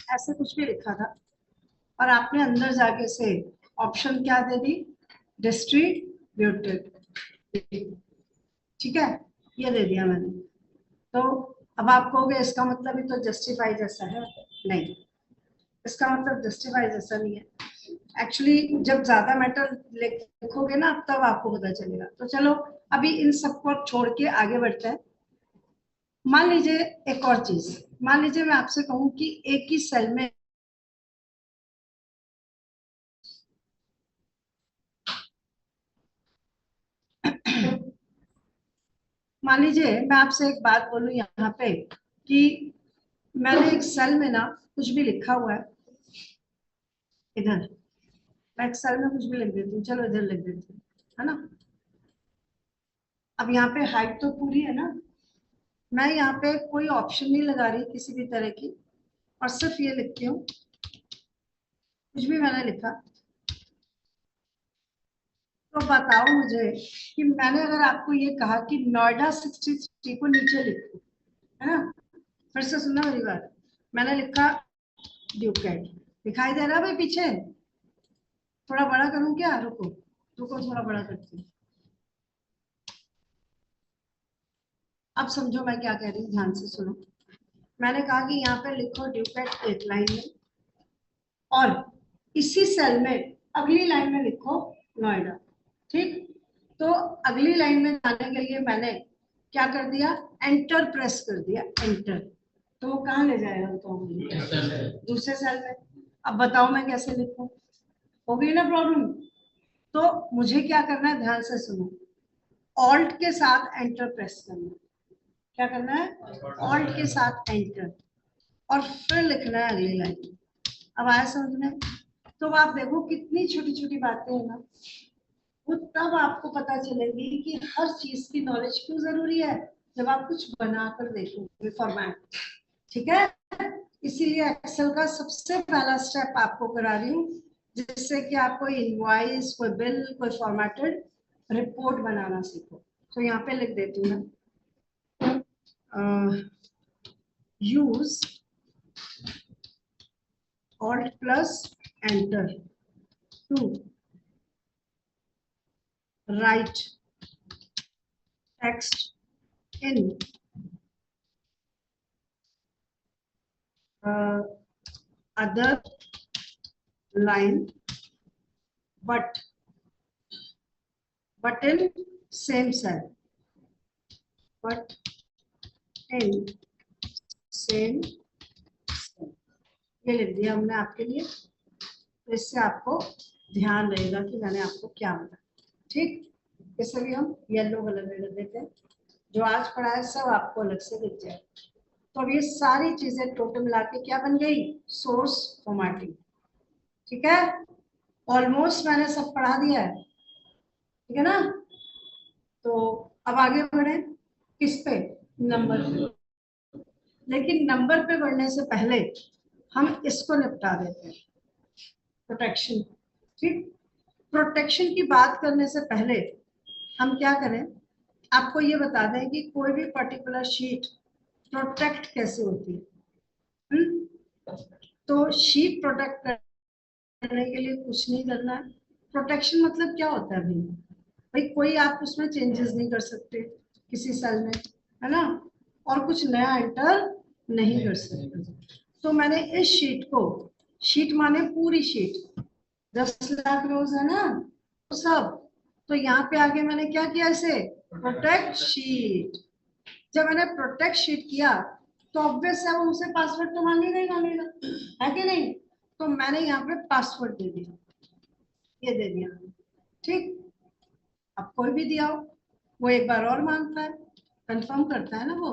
ऐसे कुछ भी लिखा था और आपने अंदर जाके से ऑप्शन क्या दे दी, डिस्ट्रीब्यूटेड, ठीक है, ये दे दिया मैंने। तो अब आप कहोगे इसका मतलब ही तो जस्टिफाई जैसा है। नहीं, इसका मतलब जस्टिफाई जैसा नहीं है। एक्चुअली जब ज्यादा मैटर लिखोगे ना तब आपको पता चलेगा। तो चलो अभी इन सबको छोड़ के आगे बढ़ते हैं। मान लीजिए एक और चीज, मान लीजिए मैं आपसे कहूं कि एक ही सेल में मान लीजिए मैं आपसे एक बात बोलूं यहाँ पे कि मैंने एक सेल में ना कुछ भी लिखा हुआ है, इधर मैं एक सेल में कुछ भी लिख देती हूँ, चलो इधर लिख देती हूँ, है ना। अब यहाँ पे हाइट तो पूरी है ना, मैं यहाँ पे कोई ऑप्शन नहीं लगा रही किसी भी तरह की, और सिर्फ ये लिखती हूँ, कुछ भी मैंने लिखा। तो बताओ मुझे कि मैंने अगर आपको ये कहा कि नोएडा 63 को नीचे लिखो, है ना, फिर से सुनना मेरी बात, मैंने लिखा ड्यूकेट, दिखाई दे रहा है भाई पीछे? थोड़ा बड़ा करूं क्या? रुको रुको, थोड़ा बड़ा करती हूँ। अब समझो मैं क्या कह रही हूँ, ध्यान से सुनो। मैंने कहा कि यहाँ पे लिखो ड्यूकेट एक लाइन में, और इसी सेल में अगली लाइन में लिखो नोएडा, ठीक। तो अगली लाइन में जाने के लिए मैंने क्या कर दिया, एंटर प्रेस कर दिया, एंटर। तो वो कहाँ ले जाएगा तो दूसरे सेल में। अब बताओ मैं कैसे लिखूं, हो गई ना प्रॉब्लम। तो मुझे क्या करना है, ध्यान से सुनो, ऑल्ट के साथ एंटर प्रेस करना है। क्या करना है, ऑल्ट के साथ एंटर, और फिर लिखना है अगली लाइन। अब आया समझ में? तो आप देखो कितनी छोटी छोटी बातें हैं ना, वो तब आपको पता चलेगी कि हर चीज की नॉलेज क्यों जरूरी है, जब आप कुछ बनाकर देखोगे फॉर्मेट, ठीक है। इसीलिए एक्सेल का सबसे पहला स्टेप आपको करा रही हूँ, जिससे कि आपको इनवॉइस, कोई बिल, कोई फॉर्मेटेड रिपोर्ट बनाना सीखो। तो यहाँ पे लिख देती हूँ मैं, use Alt plus enter to write text in other line, but in same cell, but in same cell। ये लिख दिया हमने आपके लिए, तो इससे आपको ध्यान रहेगा कि मैंने आपको क्या बताया, ठीक। इसे भी हम येलो कलर में लिख देते हैं, जो आज पढ़ा है सब आपको अलग से दिख जाए। तो अब ये सारी चीजें टोटल मिला के क्या बन गई, सोर्स फॉर्मेटिंग, ठीक है। ऑलमोस्ट मैंने सब पढ़ा दिया है, ठीक है ना। तो अब आगे बढ़े किस पे, नंबर पे। लेकिन नंबर पे बढ़ने से पहले हम इसको निपटा देते हैं, प्रोटेक्शन, ठीक। प्रोटेक्शन की बात करने से पहले हम क्या करें, आपको ये बता दें कि कोई भी पर्टिकुलर शीट प्रोटेक्ट कैसे होती है। तो शीट प्रोटेक्ट करने के लिए कुछ नहीं करना है। प्रोटेक्शन मतलब क्या होता है भाई, भाई कोई आप उसमें चेंजेस नहीं कर सकते किसी सेल में, है ना, और कुछ नया एंटर नहीं कर सकते। तो मैंने इस शीट को, शीट माने पूरी शीट, 10 लाख रोज है ना, तो सब, तो यहाँ पे आगे मैंने क्या किया, इसे प्रोटेक्ट शीट। जब मैंने प्रोटेक्ट शीट किया तो ऑब्वियस है वो मुझसे पासवर्ड तो मांगेगा ही मांगेगा, है कि नहीं। तो मैंने यहाँ पे पासवर्ड दे दिया, ये दे दिया, ठीक। अब कोई भी दिया हो, वो एक बार और मांगता है, कंफर्म करता है ना वो।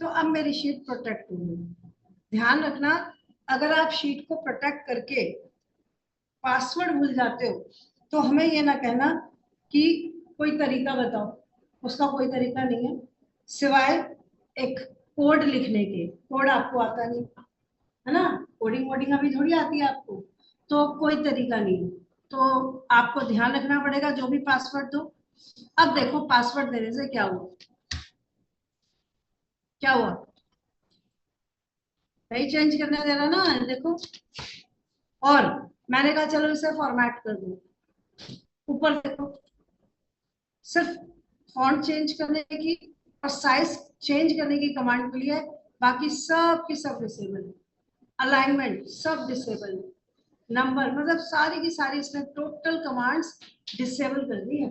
तो अब मेरी शीट प्रोटेक्ट हो गई। ध्यान रखना, अगर आप शीट को प्रोटेक्ट करके पासवर्ड भूल जाते हो तो हमें ये ना कहना कि कोई तरीका बताओ, उसका कोई तरीका नहीं है सिवाय एक कोड लिखने के। कोड आपको आता नहीं है ना, कोडिंग वोडिंग अभी थोड़ी आती है आपको, तो कोई तरीका नहीं है। तो आपको ध्यान रखना पड़ेगा जो भी पासवर्ड दो। अब देखो पासवर्ड देने से क्या हुआ, क्या हुआ, नहीं चेंज करने दे रहा ना, देखो। और मैंने कहा चलो इसे फॉर्मेट कर दो, ऊपर देखो सिर्फ फॉन्ट चेंज करने की और साइज चेंज करने की कमांड मिली है, बाकी सब की सब डिसेबल है। अलाइनमेंट सब डिसेबल है, नंबर मतलब सारी की सारी इसने टोटल कमांड्स डिसेबल कर दी है।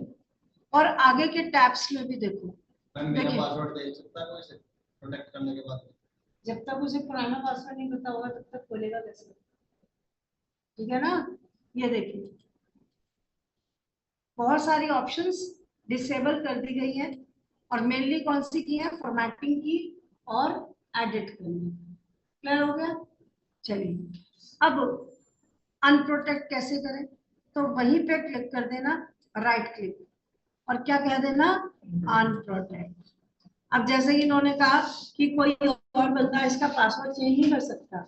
और आगे के टैब्स में भी देखो, मेरा पासवर्ड दे सकता है कोई से प्रोटेक्ट करने के बाद? जब तक उसे पुराना पासवर्ड नहीं पता होगा तब तक खोलेगा कैसे, ठीक है ना। ये देखिए बहुत सारी ऑप्शंस डिसेबल कर दी गई है और मेनली कौन सी की है, फॉर्मेटिंग की और एडिट करनी। क्लियर हो गया। चलिए अब अनप्रोटेक्ट कैसे करें, तो वहीं पे क्लिक कर देना, राइट क्लिक, और क्या कह देना, अनप्रोटेक्ट। अब जैसे कि इन्होंने कहा कि कोई और बंदा इसका पासवर्ड चेंज नहीं कर सकता,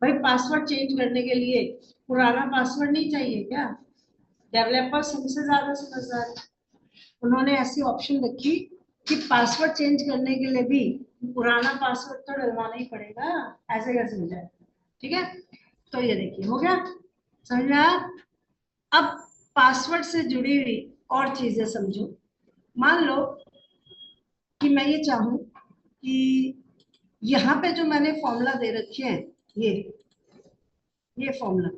भाई पासवर्ड चेंज करने के लिए पुराना पासवर्ड नहीं चाहिए क्या? डेवलपर्स हमसे ज्यादा समझदार है, उन्होंने ऐसी ऑप्शन रखी कि पासवर्ड चेंज करने के लिए भी पुराना पासवर्ड तो डलवाना ही पड़ेगा, ऐसे कैसे हो जाए। ठीक है, तो ये देखिए हो गया, समझ में आया। अब पासवर्ड से जुड़ी हुई और चीजें समझो। मान लो कि मैं ये चाहूं कि यहाँ पे जो मैंने फॉर्मूला दे रखे हैं, ये फॉर्मूला,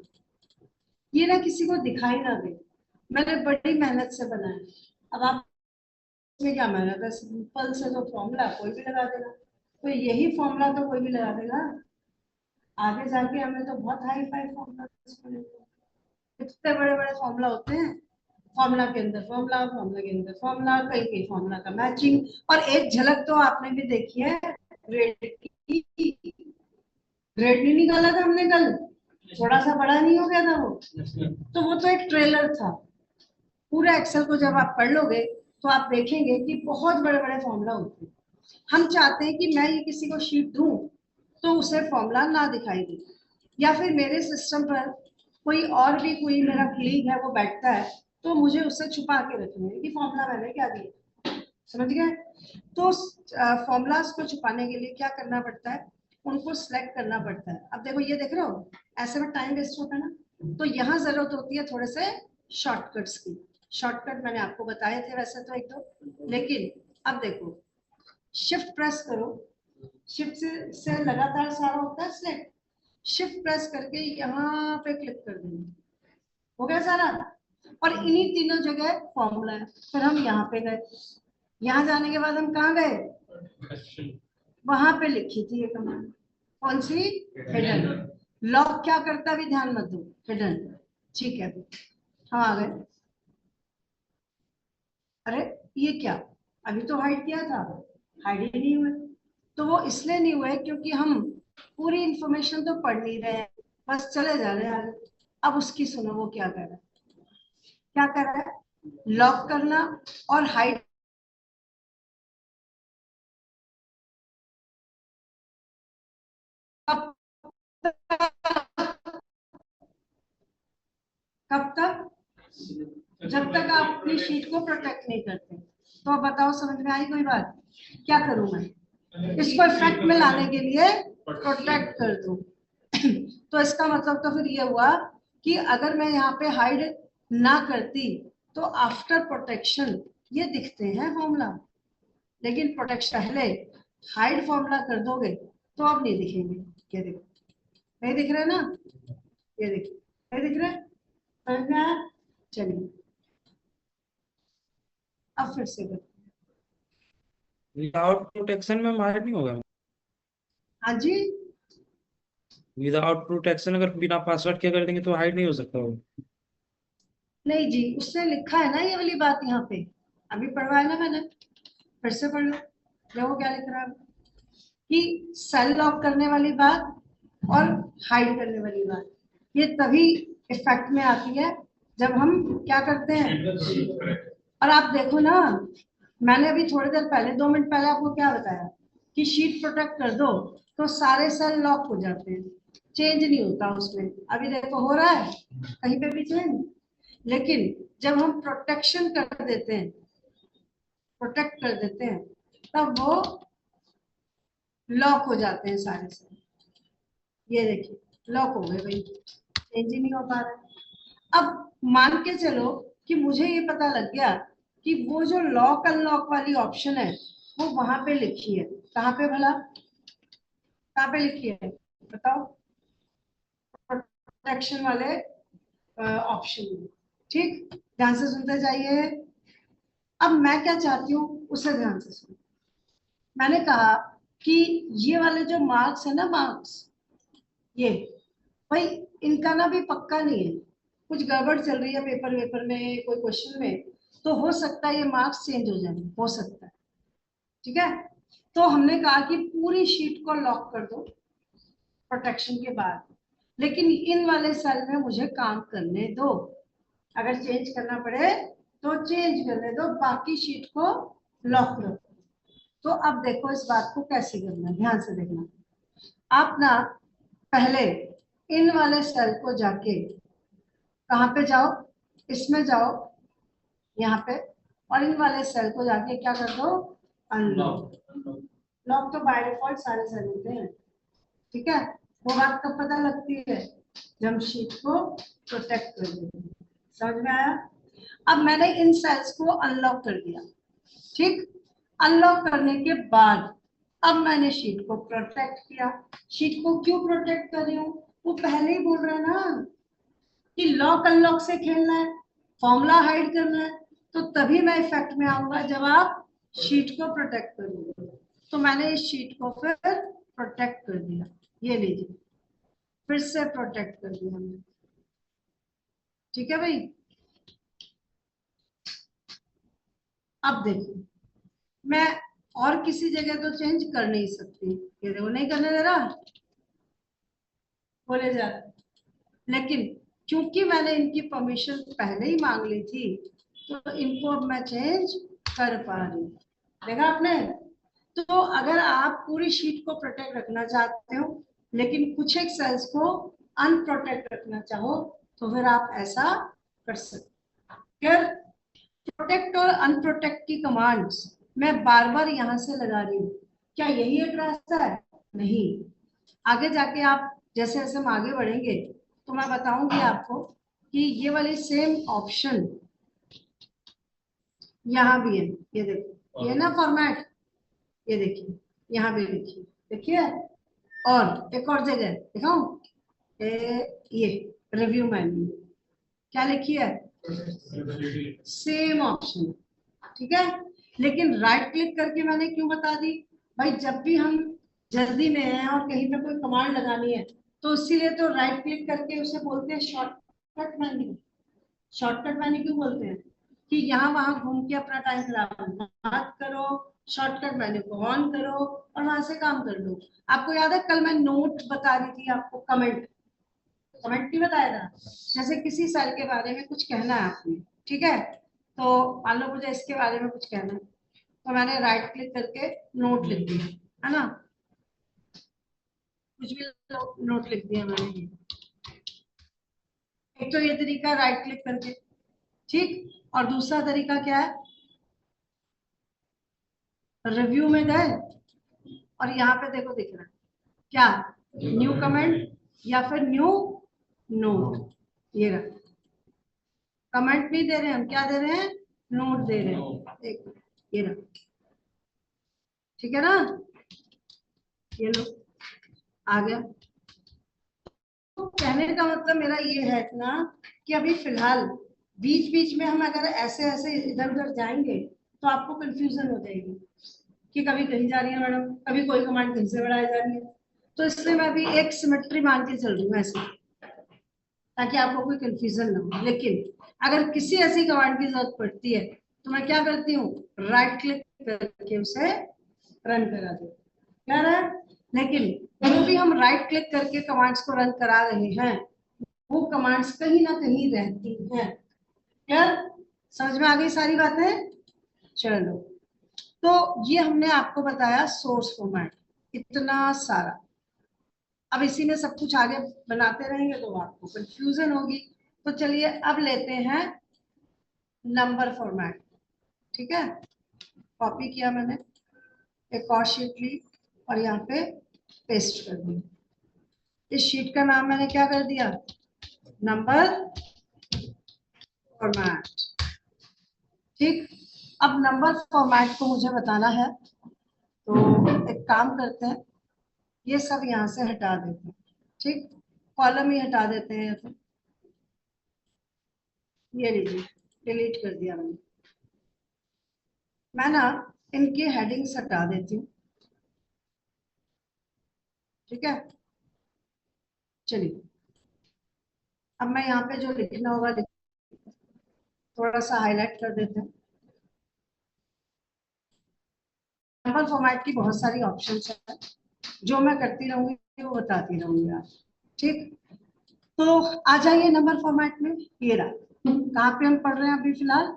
ये ना किसी को दिखाई ना दे, मैंने बड़ी मेहनत से बनाया। अब आप इसमें क्या मेहनत है, सिंपल से तो फॉर्मूला कोई भी लगा देगा, तो यही फॉर्मूला तो कोई भी लगा देगा। आगे जाके हमें तो बहुत हाई फाई फॉर्मूला, इतने बड़े बड़े फॉर्मूला होते हैं, फॉर्मूला के अंदर फॉर्मूला, फॉर्मूला के अंदर फॉर्मूला, कई कई फॉर्मूला का मैचिंग। और एक झलक तो आपने भी देखी है ग्रेड की, ग्रेड नहीं निकाला था हमने कल, थोड़ा सा बड़ा नहीं हो गया था वो, तो वो तो एक ट्रेलर था। पूरा एक्सेल को जब आप पढ़ लोगे तो आप देखेंगे कि बहुत बड़े बड़े फॉर्मूला होते हैं। हम चाहते हैं कि मैं ये किसी को शीट दूं तो उसे फॉर्मूला ना दिखाई दे, या फिर मेरे सिस्टम पर कोई और भी कोई मेरा कलीग है वो बैठता है तो मुझे उससे छुपा के रखना है कि फॉर्मूला मैंने क्या दिया, समझ गए। तो फॉर्मूलाज को छुपाने के लिए क्या करना पड़ता है, उनको सिलेक्ट करना पड़ता है। अब देखो ये देख रहे हो, ऐसे में टाइम वेस्ट होता है ना, तो यहाँ जरूरत होती है थोड़े से शॉर्टकट्स की। शॉर्टकट मैंने आपको बताए थे वैसे तो एक दो, लेकिन अब देखो शिफ्ट प्रेस करो, शिफ्ट से लगातार सारा होता है सिलेक्ट, शिफ्ट प्रेस करके यहाँ पे क्लिक कर देंगे, हो गया सारा। और इन्हीं तीनों जगह फॉर्मूला है। फिर हम यहाँ पे गए, यहाँ जाने के बाद हम कहाँ गए, वहां पे लिखी थी ये कमांड, कौन सी, हिडन। लॉक क्या करता है भी ध्यान मत दो, हिडन, ठीक है। हम आ गए, अरे ये क्या, अभी तो हाइड किया था, हाइड ही नहीं हुए। तो वो इसलिए नहीं हुए क्योंकि हम पूरी इंफॉर्मेशन तो पढ़ नहीं रहे हैं, बस चले जा रहे हैं। अब उसकी सुनो वो क्या कर रहा है, क्या कर रहा है, लॉक करना और हाइड। कब कब तक, जब तक आप अपनी शीट को प्रोटेक्ट नहीं करते। तो अब बताओ समझ में आई कोई बात, क्या करूं मैं, इसको इफेक्ट में लाने के लिए प्रोटेक्ट कर दूं। तो इसका मतलब तो फिर ये हुआ कि अगर मैं यहाँ पे हाइड ना करती तो आफ्टर प्रोटेक्शन ये दिखते हैं फॉर्मूला, लेकिन प्रोटेक्शन पहले हाइड फॉर्मूला कर दोगे तो अब नहीं दिखेंगे। ये देखो नहीं दिख रहे ना, ये देखिए नहीं दिख रहे, समझ में आया। चलिए अब फिर से करते हैं। विदाउट प्रोटेक्शन में हाइड नहीं होगा? हाँ जी, विदाउट प्रोटेक्शन अगर बिना पासवर्ड के कर देंगे तो हाइड नहीं हो सकता वो? नहीं जी, उसने लिखा है ना ये वाली बात यहाँ पे, अभी पढ़वाया ना मैंने, फिर से पढ़ लो, देखो क्या लिख रहा है कि सेल लॉक करने वाली बात और हाइड करने वाली बात, ये तभी इफेक्ट में आती है जब हम क्या करते हैं। और आप देखो ना, मैंने अभी थोड़ी देर पहले 2 मिनट पहले आपको क्या बताया कि शीट प्रोटेक्ट कर दो तो सारे सेल लॉक हो जाते हैं, चेंज नहीं होता उसमें। अभी देखो हो रहा है कहीं पे भी चेंज। लेकिन जब हम प्रोटेक्शन कर देते हैं, प्रोटेक्ट कर देते हैं, तब वो लॉक हो जाते हैं सारे सेल। ये देखिए लॉक हो गए भाई, चेंज ही नहीं हो पा रहा है। अब मान के चलो कि मुझे ये पता लग गया कि वो जो लॉक अनलॉक वाली ऑप्शन है वो वहां पे लिखी है। कहाँ पे भला, कहाँ पे लिखी है बताओ, प्रोटेक्शन वाले ऑप्शन में। ठीक, ध्यान से सुनते जाइए। अब मैं क्या चाहती हूँ उसे ध्यान से सुनो। मैंने कहा कि ये वाले जो मार्क्स है ना, मार्क्स ये भाई इनका ना भी पक्का नहीं है, कुछ गड़बड़ चल रही है पेपर वेपर में, कोई क्वेश्चन में, तो हो सकता है ये मार्क्स चेंज हो जाए, हो सकता है। ठीक है, तो हमने कहा कि पूरी शीट को लॉक कर दो प्रोटेक्शन के बाद, लेकिन इन वाले सेल में मुझे काम करने दो, अगर चेंज करना पड़े तो चेंज करने दो, बाकी शीट को लॉक रखो। तो अब देखो इस बात को कैसे करना है, ध्यान से देखना। आप ना पहले इन वाले सेल को जाके, कहाँ पे जाओ, इसमें जाओ यहाँ पे, और इन वाले सेल को जाके क्या कर दो, अनलॉक। लॉक तो बाय डिफॉल्ट सारे सेल होते हैं। ठीक है, वो बात कब पता लगती है, जब हम शीट को प्रोटेक्ट कर देते हैं। समझ में आया। अब मैंने इन सेल्स को अनलॉक कर दिया। ठीक, अनलॉक करने के बाद अब मैंने शीट को प्रोटेक्ट किया। शीट को क्यों प्रोटेक्ट कर रही हूँ, वो पहले ही बोल रहा है ना कि लॉक अनलॉक से खेलना है, फॉर्मूला हाइड करना है, तो तभी मैं इफेक्ट में आऊंगा जब आप शीट को प्रोटेक्ट करोगे। तो मैंने इस शीट को फिर प्रोटेक्ट कर दिया, ये लीजिए फिर से प्रोटेक्ट कर दिया हमने। ठीक है भाई, अब देखो मैं और किसी जगह तो चेंज कर नहीं सकती, ये देखो नहीं करने दे रहा, बोले जा रहा। लेकिन क्योंकि मैंने इनकी परमिशन पहले ही मांग ली थी, तो इनको अब मैं चेंज कर पा रही हूँ। देखा आपने। तो अगर आप पूरी शीट को प्रोटेक्ट रखना चाहते हो लेकिन कुछ एक सेल्स को अनप्रोटेक्ट रखना चाहो, तो फिर आप ऐसा कर सकते। फिर प्रोटेक्ट और अनप्रोटेक्ट की कमांड्स मैं बार बार यहाँ से लगा रही हूँ, क्या यही एक रास्ता है? नहीं, आगे जाके आप जैसे जैसे हम आगे बढ़ेंगे तो मैं बताऊंगी आपको कि ये वाली सेम ऑप्शन यहाँ भी है। ये देखो, ये ना फॉर्मेट, ये देखिए यहाँ भी लिखिए, देखिए। और एक और जगह दिखाऊं, ये रिव्यू मेन्यू क्या लिखी है, सेम ऑप्शन। ठीक है, लेकिन राइट क्लिक करके मैंने क्यों बता दी, भाई जब भी हम जल्दी में हैं और कहीं पे कोई कमांड लगानी है तो इसीलिए तो राइट क्लिक करके उसे बोलते हैं शॉर्टकट मेन्यू। शॉर्टकट मेन्यू क्यों बोलते हैं कि यहाँ वहां घूम के अपना टाइम खराब मत करो, शॉर्टकट मेन्यू को ऑन करो और वहां से काम कर लो। आपको याद है कल मैं नोट बता रही थी आपको, कमेंट, कमेंट नहीं बताया था। जैसे किसी सेल के बारे में कुछ कहना है आपने, ठीक है, तो मान लो मुझे इसके बारे में कुछ कहना है, तो मैंने राइट क्लिक करके नोट लिख दिया, है ना, कुछ भी नोट लिख दिया मैंने। एक तो ये तरीका राइट क्लिक करके, ठीक, और दूसरा तरीका क्या है, रिव्यू में गए और यहाँ पे देखो दिख रहा है क्या, न्यू कमेंट या फिर न्यू नोट। ये रहा, कमेंट नहीं दे रहे हैं हम, क्या दे रहे हैं, नोट दे रहे हैं। एक मिनट, ये रहा, ठीक है ना, ये लो आ गया। तो कहने का मतलब मेरा ये है ना कि अभी फिलहाल बीच बीच में हम अगर ऐसे ऐसे इधर उधर जाएंगे तो आपको कंफ्यूजन हो जाएगी कि कभी कहीं जा रही है मैडम, कभी कोई कमांड कहीं से बढ़ाई जा रही है। तो इसलिए मैं अभी एक सिमेट्री मान के चल रही हूँ ऐसे, ताकि आपको कोई कंफ्यूजन ना हो। लेकिन अगर किसी ऐसी कमांड की जरूरत पड़ती है तो मैं क्या करती हूँ, राइट क्लिक करके उसे रन करा देती हूँ। लेकिन जो भी हम राइट क्लिक करके कमांड्स को रन करा रहे हैं वो कमांड्स कहीं ना कहीं रहती हैं। क्लियर? समझ में आ गई सारी बातें? चलो, तो ये हमने आपको बताया सोर्स फॉर्मेट, इतना सारा। अब इसी में सब कुछ आगे बनाते रहेंगे तो आपको कंफ्यूजन होगी। तो चलिए अब लेते हैं नंबर फॉर्मेट। ठीक है, कॉपी किया मैंने, एक और शीट ली और यहाँ पे पेस्ट कर दी। इस शीट का नाम मैंने क्या कर दिया? Number format. ठीक, अब नंबर फॉर्मेट को मुझे बताना है, तो एक काम करते हैं, ये सब यहाँ से हटा देते हैं। ठीक, कॉलम ही हटा देते हैं, तो ये लीजिए, डिलीट कर दिया मैंने। मैं ना इनके हेडिंग्स हटा देती हूँ। ठीक है, चलिए अब मैं यहाँ पे जो लिखना होगा थोड़ा सा हाईलाइट कर देते हैं। नंबर फॉर्मेट की बहुत सारी ऑप्शंस है, जो मैं करती रहूंगी वो बताती रहूंगी आप। ठीक, तो आ जाइए नंबर फॉर्मेट में। ये रहा, कहाँ पे हम पढ़ रहे हैं अभी फिलहाल?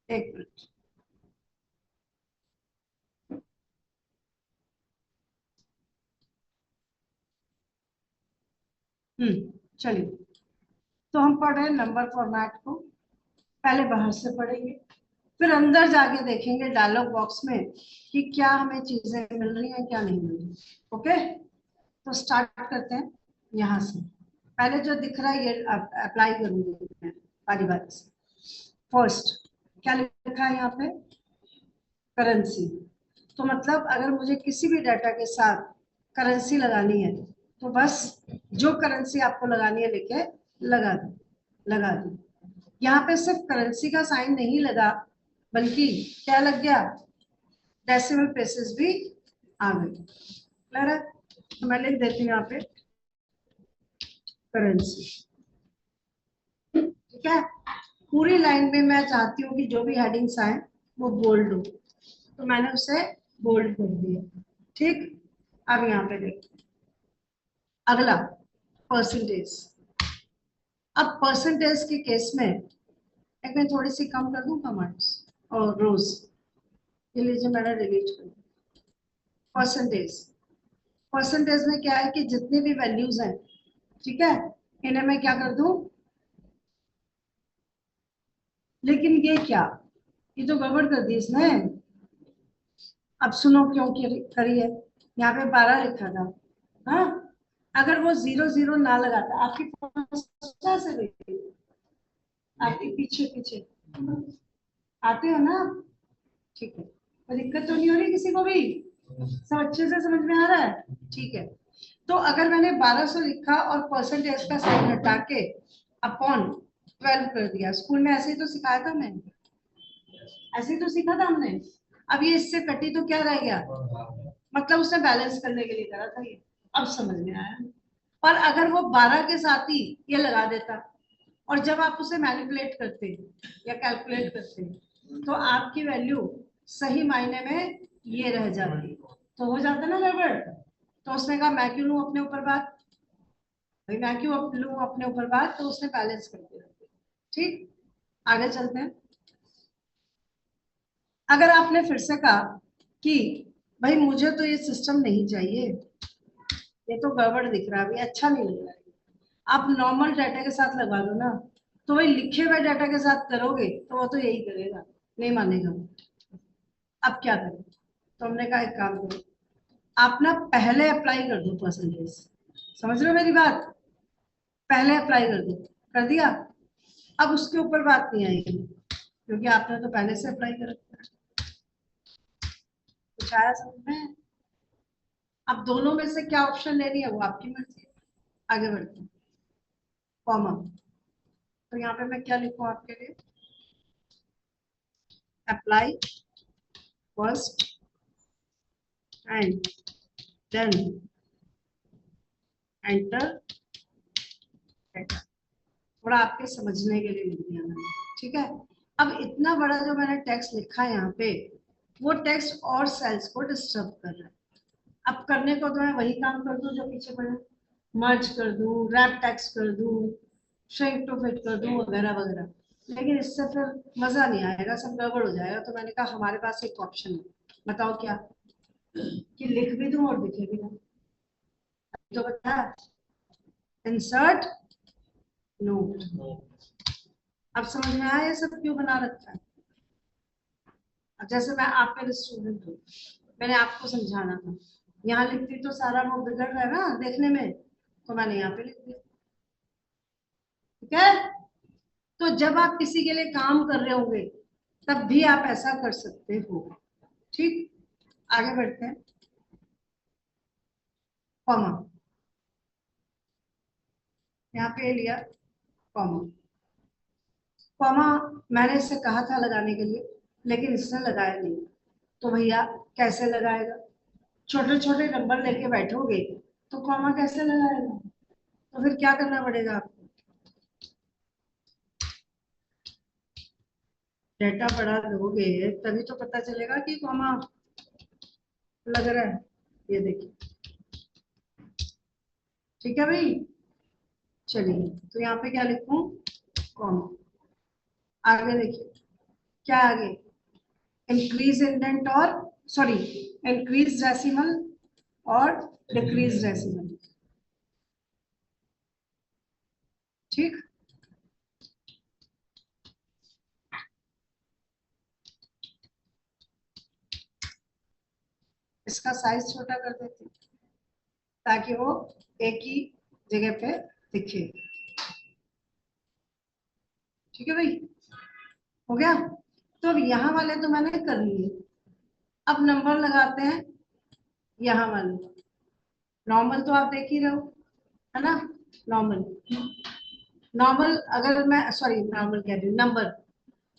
एक मिनट, चलिए, तो हम पढ़ रहे हैं नंबर फॉर्मेट को। पहले बाहर से पढ़ेंगे, फिर अंदर जाके देखेंगे डायलॉग बॉक्स में कि क्या हमें चीजें मिल रही हैं क्या नहीं मिल रही। ओके, तो स्टार्ट करते हैं यहाँ से। पहले जो दिख रहा है ये अप्लाई करूंगी मैं बारी बारी से। फर्स्ट क्या लिखा है यहाँ पे? करेंसी। तो मतलब अगर मुझे किसी भी डाटा के साथ करेंसी लगानी है तो बस जो करेंसी आपको लगानी है लेके लगा दी। यहाँ पे सिर्फ करेंसी का साइन नहीं लगा, बल्कि क्या लग गया? डेसिमल प्लेसेस भी आ गए। क्लियर है? तो मैं लिख देती हूँ यहाँ पे करेंसी। ठीक है, पूरी लाइन में मैं चाहती हूँ कि जो भी हेडिंग्स आए वो बोल्ड हो, तो मैंने उसे बोल्ड कर दिया। ठीक, अब यहाँ पे देखिए अगला परसेंटेज। अब परसेंटेज के केस में एक मैं थोड़ी सी कम कर दूं कमांड्स और रोज, ये लीजिए मैंने डिलीट कर दिया। परसेंटेज, परसेंटेज में क्या है कि जितनी भी वैल्यूज हैं, ठीक है, इन्हें मैं क्या कर दूं? लेकिन ये क्या, ये तो गड़बड़ कर दी इसने। अब सुनो क्यों करी है। यहाँ पे 12 लिखा था, हाँ, अगर वो 0 0 ना लगाता, आपकी कहाँ से गई? आपके पीछे पीछे आते हो ना? ठीक है, कोई दिक्कत तो नहीं हो रही किसी को भी? सब अच्छे से समझ में आ रहा है? ठीक है, तो अगर मैंने 1200 लिखा और परसेंटेज का साइन हटा के अपॉन 12 कर दिया, स्कूल में ऐसे ही तो सिखाया था मैंने, ऐसे ही तो सीखा था हमने। अब ये इससे कटी तो क्या रह गया? मतलब उसने बैलेंस करने के लिए करा था ये, अब समझ में आया। पर अगर वो 12 के साथ ही ये लगा देता और जब आप उसे मैनिपुलेट करते या कैलकुलेट करते तो आपकी वैल्यू सही मायने में ये रह जाती, तो हो जाता ना गड़बड़। तो उसने कहा मैं क्यों लूं अपने ऊपर बात, भाई मैं क्यों लूं अपने ऊपर बात, तो उसने बैलेंस कर दिया। ठीक, आगे चलते हैं। अगर आपने फिर से कहा कि भाई मुझे तो ये सिस्टम नहीं चाहिए, ये तो गड़बड़ दिख रहा है, अभी अच्छा नहीं लग रहा है, आप नॉर्मल डाटा के साथ लगा दो ना, तो वही लिखे हुए डाटा के साथ करोगे तो वो तो यही करेगा, नहीं मानेगा। अब क्या करें? तो हमने कहा एक काम करो, आप ना पहले अप्लाई कर दो परसेंटेज। समझ रहे हो मेरी बात? पहले अप्लाई कर दो, कर दिया, अब उसके ऊपर बात नहीं आएगी क्योंकि आपने तो पहले से अप्लाई कर रखा है। कुछ आया समझ में? अब दोनों में से क्या ऑप्शन लेनी है वो आपकी मर्जी है। आगे बढ़ते हैं, कॉमा। तो यहाँ पे मैं क्या लिखूं आपके लिए? Apply first and then enter data. थोड़ा आपके समझने के लिए लिख दिया मैंने, ठीक है। अब इतना बड़ा जो मैंने टेक्स्ट लिखा है यहाँ पे, वो टेक्स्ट और सेल्स को डिस्टर्ब कर रहा है। अब करने को तो मैं वही काम कर दूं जो पीछे पड़े, मर्ज कर दूं, रैप टेक्स्ट कर दूं, श्रिंक टू फिट कर दूं, वगैरह वगैरह, लेकिन इससे फिर मजा नहीं आएगा, सब गड़बड़ हो जाएगा। तो मैंने कहा हमारे पास एक ऑप्शन है, बताओ क्या, कि लिख भी दूं और दिखे भी ना। तो बता, इंसर्ट नोट। अब समझ में आया ये सब क्यों बना रखा है। अब जैसे मैं आप मेरे स्टूडेंट हूँ, मैंने आपको समझाना था, यहाँ लिखती तो सारा वो बिगड़ रहा है ना देखने में, तो मैंने यहाँ पे लिख दिया, ठीक है। तो जब आप किसी के लिए काम कर रहे होंगे तब भी आप ऐसा कर सकते हो, ठीक। आगे बढ़ते हैं। कॉमा, यहाँ पे लिया कॉमा। कॉमा मैंने इससे कहा था लगाने के लिए, लेकिन इसने लगाया नहीं। तो भैया कैसे लगाएगा, छोटे छोटे नंबर लेके बैठोगे तो कॉमा कैसे लगाएगा। तो फिर क्या करना पड़ेगा आपको, डेटा बढ़ा दोगे तभी तो पता चलेगा कि कॉमा लग रहा है। ये देखिए, ठीक है भाई। चलिए, तो यहाँ पे क्या लिखूं, कॉमा। आगे देखिए क्या आगे, इंक्रीज इंडेंट और सॉरी, इंक्रीज डेसिमल और डिक्रीज डेसिमल, ठीक। इसका साइज छोटा कर देते हैं ताकि वो एक ही जगह पे दिखे, ठीक है भाई, हो गया। तो अब यहाँ वाले तो मैंने कर लिए, अब नंबर लगाते हैं यहाँ वाले। नॉर्मल तो आप देख ही रहे हो, है ना। नॉर्मल, नॉर्मल अगर मैं सॉरी नॉर्मल कह रही हूँ, नंबर,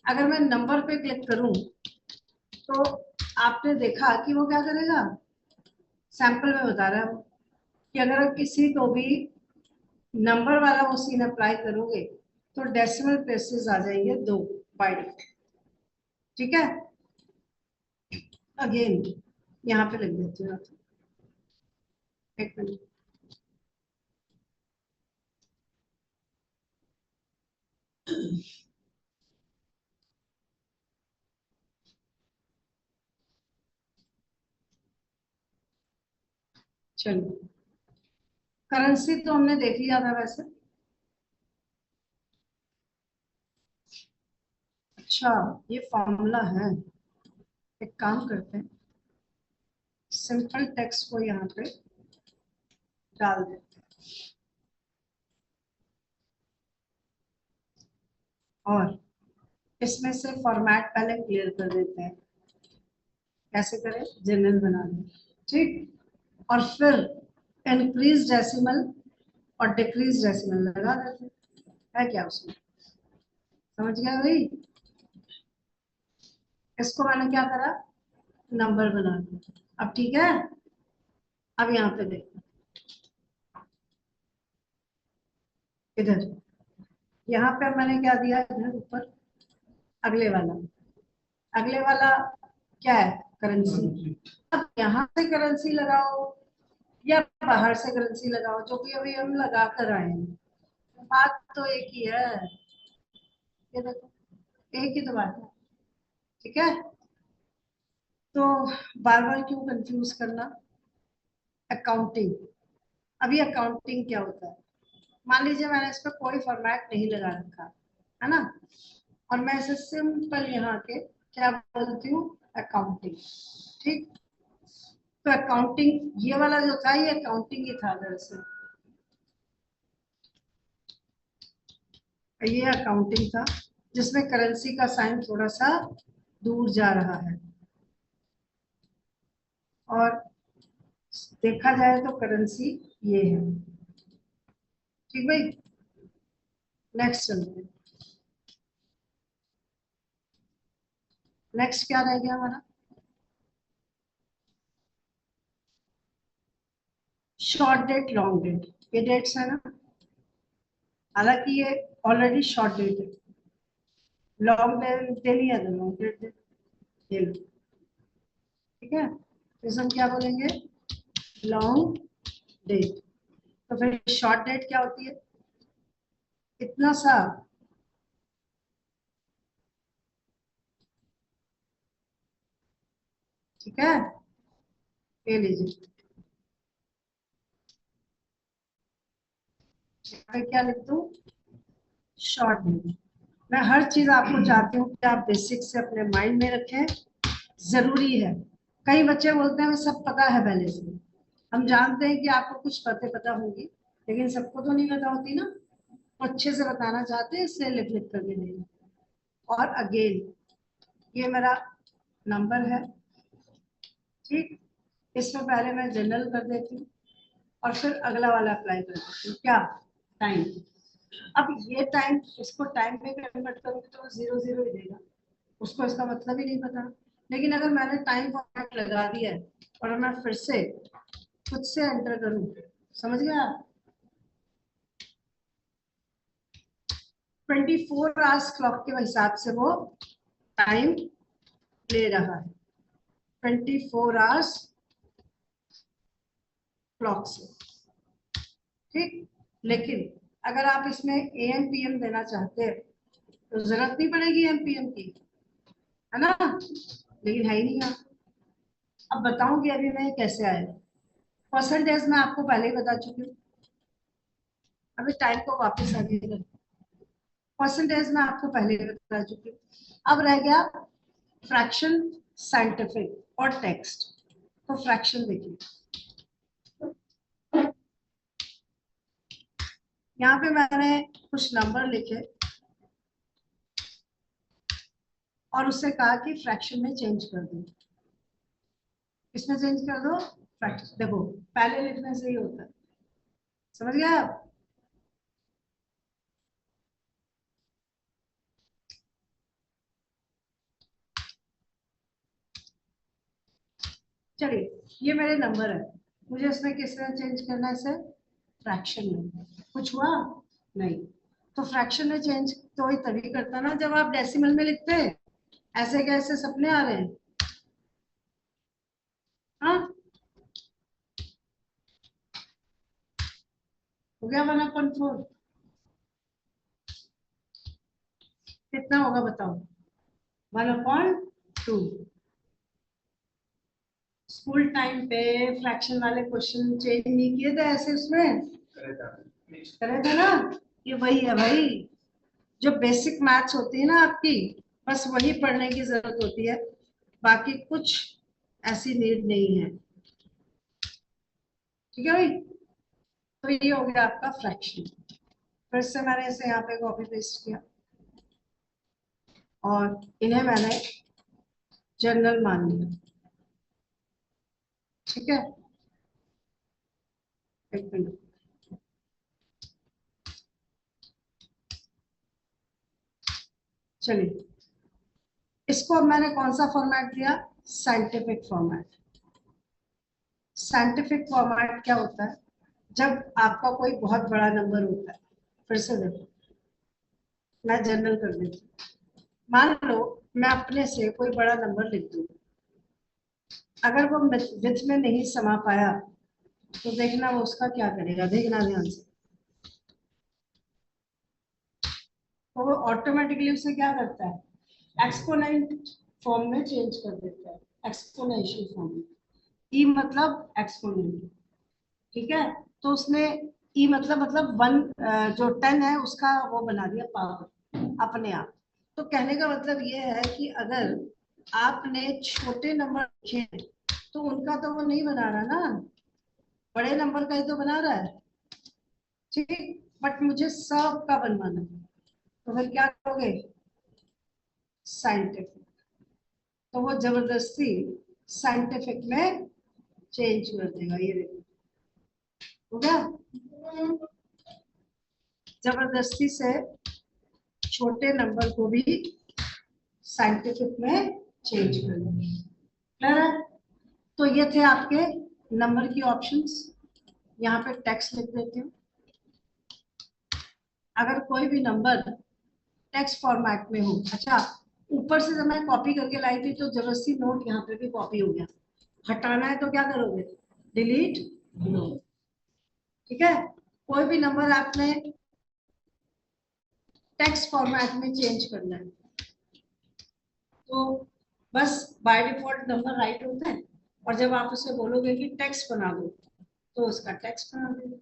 अगर मैं नंबर पे क्लिक करूं तो आपने देखा कि वो क्या करेगा, सैंपल में बता रहा है वो, कि अगर किसी को भी नंबर वाला वो सीन अप्लाई करोगे तो डेसिमल प्लेसेस आ जाएंगे 2 बाय डिफॉल्ट, ठीक है। अगेन यहाँ पे लिख देते हैं, एक मिनट। चलो, करेंसी तो हमने देख लिया था वैसे। अच्छा, ये फॉर्मूला है, एक काम करते हैं, सिंपल टेक्स्ट को यहाँ पे डाल देते हैं और इसमें से फॉर्मेट पहले क्लियर कर देते हैं। कैसे करें, जनरल बना दें, ठीक। और फिर इंक्रीज डेसिमल और डिक्रीज डेसिमल लगा देते हैं, है क्या उसमें, समझ गया भाई। इसको मैंने क्या करा, नंबर बना दिया। अब ठीक है, अब यहाँ पे देखो, इधर यहाँ पे मैंने क्या दिया, इधर ऊपर अगले वाला, अगले वाला क्या है, करेंसी। अब यहाँ से करेंसी लगाओ या बाहर से करेंसी लगाओ, जो कि अभी हम लगा कर आए हैं, बात तो एक ही है। ये देखो, एक ही तो बात है, ठीक है। तो बार बार क्यों कंफ्यूज करना। अकाउंटिंग, अभी अकाउंटिंग क्या होता है, मान लीजिए मैंने इस पर कोई फॉर्मेट नहीं लगा रखा, है ना, और मैं इसे सिंपल यहाँ के क्या बोलती हूँ, अकाउंटिंग, ठीक। तो अकाउंटिंग ये वाला जो था ये अकाउंटिंग ही था दरअसल, ये अकाउंटिंग था जिसमें करेंसी का साइन थोड़ा सा दूर जा रहा है, और देखा जाए तो करेंसी ये है, ठीक भाई। नेक्स्ट चलते हैं, नेक्स्ट क्या रह गया हमारा, शॉर्ट डेट लॉन्ग डेट, ये डेट्स है ना। हालांकि ये ऑलरेडी शॉर्ट डेट है, लॉन्ग डेट नहीं है तो लॉन्ग डेट है, ये लो, ठीक है। तो हम क्या बोलेंगे, लॉन्ग डेट। तो फिर शॉर्ट डेट क्या होती है, इतना सा, ठीक है। ये लीजिए, क्या लिख दूं, शॉर्ट डेट। मैं हर चीज आपको चाहती हूँ कि आप बेसिक से अपने माइंड में रखें, जरूरी है। कई बच्चे बोलते हैं हमें सब पता है पहले से, हम जानते हैं कि आपको कुछ बातें पता होंगी, लेकिन सबको तो नहीं पता होती ना, तो अच्छे से बताना चाहते हैं, इसलिए लिख लिख करके देना। और अगेन ये मेरा नंबर है, ठीक। इसमें पहले मैं जनरल कर देती हूँ और फिर अगला वाला अप्लाई कर देती हूँ, क्या, टाइम। अब ये टाइम, इसको टाइम में कन्वर्ट करूंगी तो 0 0 ही देगा, उसको इसका मतलब ही नहीं पता। लेकिन अगर मैंने टाइम फॉर्मेट लगा दिया है और मैं फिर से खुद से एंटर करूं, समझ गया आप, 24 आवर्स क्लॉक के हिसाब से वो टाइम ले रहा है, 24 आवर्स क्लॉक से, ठीक। लेकिन अगर आप इसमें AM PM देना चाहते हैं तो जरूरत नहीं पड़ेगी AM PM की, है ना, लेकिन है ही नहीं। अब बताऊंगी अभी मैं कैसे आएगा। परसेंटेज मैं आपको पहले ही बता चुकी हूँ, अभी टाइम को वापस आगे कर, परसेंटेज मैं आपको पहले ही बता चुकी हूँ। अब रह गया फ्रैक्शन, साइंटिफिक और टेक्स्ट। तो फ्रैक्शन देखिए, यहाँ पे मैंने कुछ नंबर लिखे और उससे कहा कि फ्रैक्शन में चेंज कर दो, इसमें चेंज कर दो फ्रैक्शन। देखो पहले लिखने से ही होता है, समझ गए आप। चलिए ये मेरे नंबर है, मुझे इसमें किस में चेंज करना है, इसे फ्रैक्शन में। कुछ हुआ नहीं, तो फ्रैक्शन में चेंज तो ही तभी करता ना जब आप डेसिमल में लिखते हैं। ऐसे कैसे सपने आ रहे हैं, हाँ। हो गया 1/4, कितना होगा बताओ, 1/2। स्कूल टाइम पे फ्रैक्शन वाले क्वेश्चन चेंज नहीं किए थे ऐसे, उसमें करे थे ना। ये वही है भाई, जो बेसिक मैथ्स होती है ना आपकी, बस वही पढ़ने की जरूरत होती है, बाकी कुछ ऐसी नीड नहीं है, ठीक है भाई। तो ये हो गया आपका फ्रैक्शन। फिर से मैंने इसे यहाँ पे कॉपी पेस्ट किया और इन्हें मैंने जनरल मान लिया, ठीक है। एक मिनट, चलिए इसको अब मैंने कौन सा फॉर्मेट दिया, साइंटिफिक फॉर्मेट। साइंटिफिक फॉर्मेट क्या होता है, जब आपका कोई बहुत बड़ा नंबर होता है। फिर से देखो, मैं जनरल कर देती हूँ। मान लो मैं अपने से कोई बड़ा नंबर लिख दूँ, अगर वो विथ में नहीं समा पाया तो देखना वो उसका क्या करेगा, देखना ध्यान से। तो वो ऑटोमेटिकली उसे क्या करता है, एक्सपोनेंट फॉर्म में चेंज कर देता है, एक्सपोनेंशियल फॉर्म में। ई मतलब एक्सपोनेंट, ठीक है। तो उसने ई मतलब 1, जो 10 है उसका वो बना दिया पावर अपने आप। तो कहने का मतलब ये है कि अगर आपने छोटे नंबर लिखे हैं, तो उनका तो वो नहीं बना रहा ना, बड़े नंबर का ही तो बना रहा है, ठीक। बट मुझे सब का बनवाना है, तो फिर क्या करोगे, साइंटिफिक। तो वो जबरदस्ती साइंटिफिक में चेंज कर देगा, ये देखो हो गया, जबरदस्ती से छोटे नंबर को भी साइंटिफिक में चेंज कर देंगे, क्लियर है। तो ये थे आपके नंबर की ऑप्शंस, यहाँ पे टेक्स्ट लिख देती हूँ। अगर कोई भी नंबर टेक्स्ट फॉर्मेट में हो, अच्छा ऊपर से जब मैं कॉपी करके लाई थी तो जबरदस्ती नोट यहाँ पे भी कॉपी हो गया, हटाना है तो क्या करोगे, डिलीट नोट। ठीक है, कोई भी नंबर आपने टेक्स्ट फॉर्मेट में चेंज करना है तो बस बाय डिफॉल्ट नंबर राइट होता है, और जब आप उसे बोलोगे कि टेक्स्ट बना दो तो उसका टेक्स्ट बना देगा।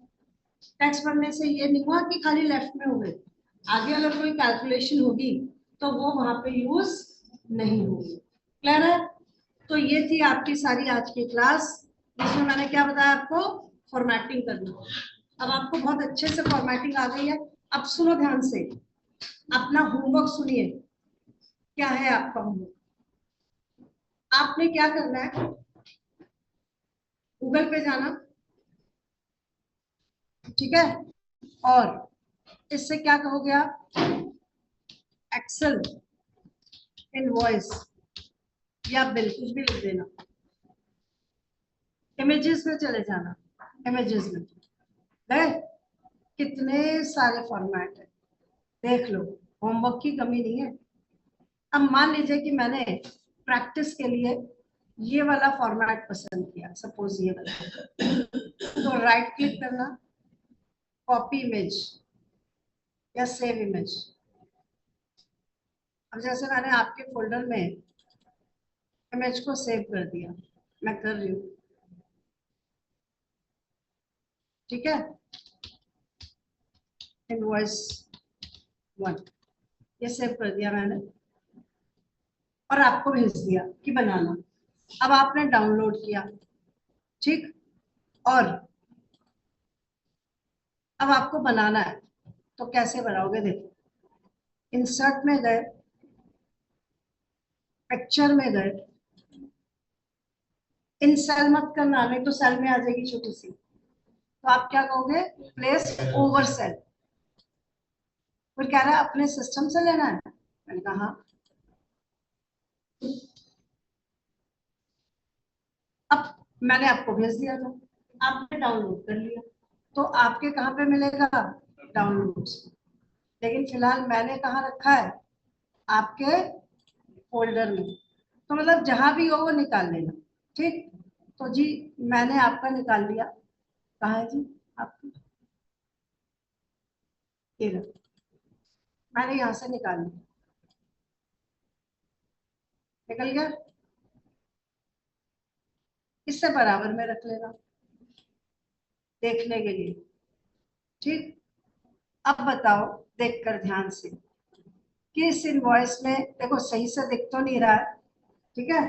टेक्स्ट बनने से ये नहीं हुआ कि खाली लेफ्ट में हो गए, आगे अगर कोई कैलकुलेशन होगी तो वो वहां पे यूज नहीं होगी। क्लियर है? तो ये थी आपकी सारी आज की क्लास, जिसमें मैंने क्या बताया आपको, फॉर्मेटिंग करना। अब आपको बहुत अच्छे से फॉर्मेटिंग आ गई है। अब सुनो ध्यान से, अपना होमवर्क सुनिए। क्या है आपका होमवर्क? आपने क्या करना है, गूगल पे जाना, ठीक है, और इससे क्या कहोगे आप, एक्सेल इनवॉइस या बिल, कुछ भी लिख देना। इमेजेस में चले जाना, इमेजेस में गए, कितने सारे फॉर्मेट है, देख लो, होमवर्क की कमी नहीं है। अब मान लीजिए कि मैंने प्रैक्टिस के लिए ये वाला फॉर्मेट पसंद किया, सपोज ये वाला, तो राइट क्लिक करना, कॉपी इमेज या सेव इमेज। अब जैसे मैंने आपके फोल्डर में इमेज को सेव कर दिया, मैं कर रही हूँ, ठीक है, इनवॉइस 1 ये सेव कर दिया मैंने और आपको भेज दिया कि बनाना। अब आपने डाउनलोड किया, ठीक, और अब आपको बनाना है तो कैसे बनाओगे, देखो, इंसर्ट में गए, पिक्चर में गए, इन सेल मत करना नहीं तो सेल में आ जाएगी छोटी सी, तो आप क्या कहोगे, प्लेस ओवर सेल। फिर कह रहा है अपने सिस्टम से लेना है, मैंने कहा हाँ। अब मैंने आपको भेज दिया था, आपने डाउनलोड कर लिया, तो आपके कहाँ पे मिलेगा, डाउनलोड। लेकिन फिलहाल मैंने कहाँ रखा है, आपके फोल्डर में, तो मतलब जहां भी हो वो निकाल लेना, ठीक। तो जी मैंने आपका निकाल लिया, कहाँ है जी आपका, ये रहा, मैंने यहाँ से निकाल लिया, निकल गया, इससे बराबर में रख लेना देखने के लिए, ठीक। अब बताओ देखकर ध्यान से कि इस इनवॉइस में देखो सही से दिख तो नहीं रहा है, ठीक है।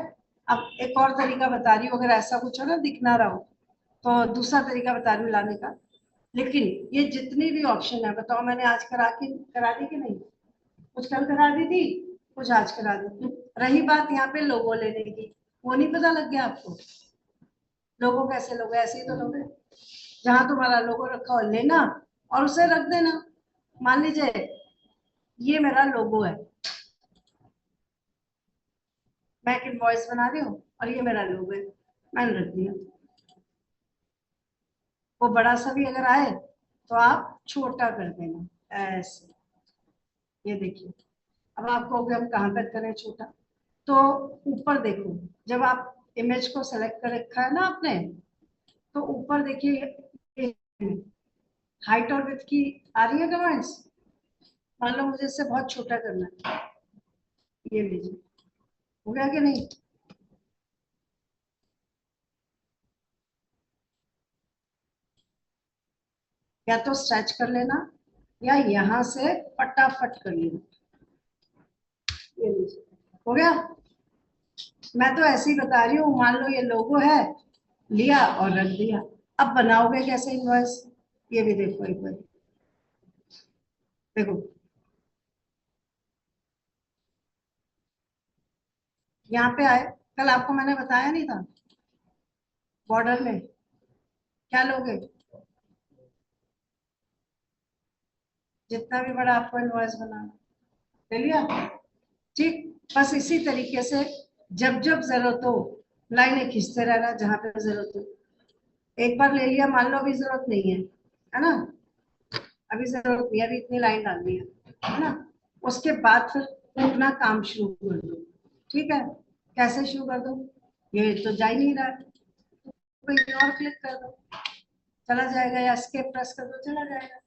अब एक और तरीका बता रही हूँ, अगर ऐसा कुछ हो ना दिख ना रहा हो तो दूसरा तरीका बता रही हूँ लाने का। लेकिन ये जितनी भी ऑप्शन है बताओ, मैंने आज करा दी कि नहीं, कुछ कल करा दी थी, कुछ आज करा दी। रही बात यहाँ पे लोगो लेने की, वो नहीं पता लग गया आपको, लोगो कैसे लोगे, ऐसे ही तो लोगे, जहां तुम्हारा लोगो रखा हो लेना और उसे रख देना। मान लीजिए ये मेरा लोगो है, मैं एक इनवॉइस बना रही हूँ और ये मेरा लोगो है, मैंने रख दिया। वो बड़ा सा भी अगर आए तो आप छोटा कर देना ऐसे, ये देखिए। अब आप कहोगे हम कहाँ तक करें छोटा, तो ऊपर देखो, जब आप इमेज को सेलेक्ट कर रखा है ना आपने, तो ऊपर देखिए हाइट और विड्थ की आ रही है कमांड्स। मान लो मुझे इससे बहुत छोटा करना है, ये लीजिए, हो गया कि नहीं, या तो स्ट्रेच कर लेना या यहाँ से फटाफट कर लेना, ये लीजिए, हो गया। मैं तो ऐसे ही बता रही हूँ, मान लो ये लोगो है, लिया और रख दिया। अब बनाओगे कैसे इनवॉइस, ये भी देखो एक बार, देखो यहाँ पे आए, कल आपको मैंने बताया नहीं था, बॉर्डर में क्या लोगे, जितना भी बड़ा आपको इनवॉइस बनाना, ले लिया, ठीक। बस इसी तरीके से जब जब जरूरत हो लाइनें खींचते रहना, जहां पे जरूरत हो। एक बार ले लिया, मान लो अभी जरूरत नहीं है, है ना, अभी जरूरत नहीं, अभी इतनी लाइन डालनी है ना। उसके बाद फिर अपना काम शुरू कर दो, ठीक है। कैसे शुरू कर दो, ये तो जा ही नहीं रहा, कोई और क्लिक कर दो चला जाएगा, या एस्केप प्रेस कर दो चला जाएगा।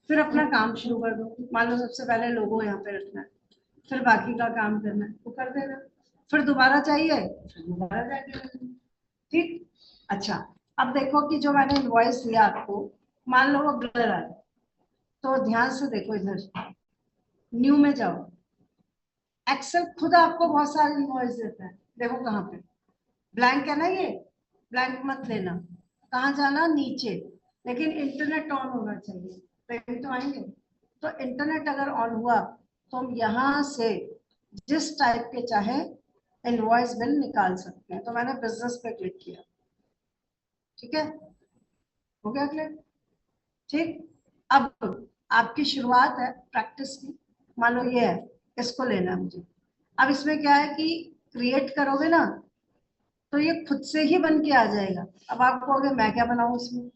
फिर अपना काम शुरू कर दो। मान लो सबसे पहले लोगो यहाँ पे रखना है, फिर बाकी का काम करना है, वो कर देना। फिर दोबारा चाहिए, फिर दोबारा जाके करना। ठीक। अच्छा, अब देखो कि जो मैंने इनवॉइस दिया आपको, मान लो वो ब्लर आ रहा, तो ध्यान से देखो, इधर न्यू में जाओ। एक्सेल खुद आपको बहुत सारे इनवॉइस देता है, देखो कहाँ पे ब्लैंक है ना, ये ब्लैंक मत लेना। कहाँ जाना, नीचे। लेकिन इंटरनेट ऑन होना चाहिए, तभी तो आएंगे। तो इंटरनेट अगर ऑन हुआ तो हम यहाँ से जिस टाइप के चाहे इनवॉइस बिल निकाल सकते हैं। तो मैंने बिजनेस पे क्लिक किया, ठीक है, हो गया क्लिक। ठीक। अब आपकी शुरुआत है प्रैक्टिस की। मान लो ये है, इसको लेना है मुझे। अब इसमें क्या है कि क्रिएट करोगे ना तो ये खुद से ही बन के आ जाएगा। अब आप कहोगे मैं क्या बनाऊं इसमें,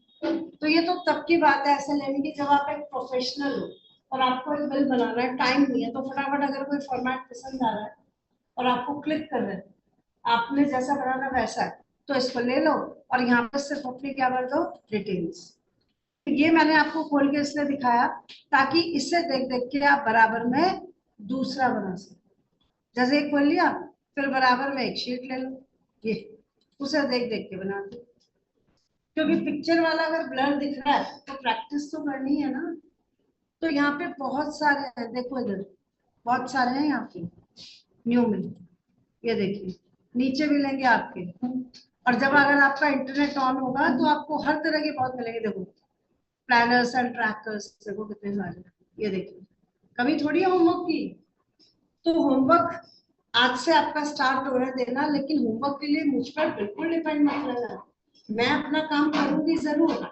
तो ये तो तब की बात है ऐसे लेने की जब आप एक प्रोफेशनल हो और आपको एक बिल बनाना है, टाइम नहीं है, तो फटाफट अगर कोई फॉर्मेट पसंद आ रहा है और आपको क्लिक कर रहे हैं, आपने जैसा बनाना वैसा है, तो इसको ले लो और यहाँ पर सिर्फ अपनी क्या कर दो, डिटेल्स। ये मैंने आपको खोल के इसलिए दिखाया ताकि इससे देख देख के आप बराबर में दूसरा बना सको। जैसे एक खोल लिया, फिर बराबर में एक शीट ले लो, ये उसे देख देख के बना दो। क्योंकि पिक्चर वाला अगर ब्लर दिख रहा है तो प्रैक्टिस तो करनी है ना। तो यहाँ पे बहुत सारे हैं, देखो इधर बहुत सारे हैं यहाँ पे न्यू में, ये देखिए नीचे मिलेंगे आपके। और जब अगर आपका इंटरनेट ऑन होगा तो आपको हर तरह के बहुत मिलेंगे। देखो प्लानर्स एंड ट्रैकर्स, देखो कितने सारे, ये देखिए। कभी थोड़ी है होमवर्क की, तो होमवर्क आज से आपका स्टार्ट होने देना, लेकिन होमवर्क के लिए मुझ पर बिल्कुल डिपेंड मत रहना। मैं अपना काम करूंगी जरूर,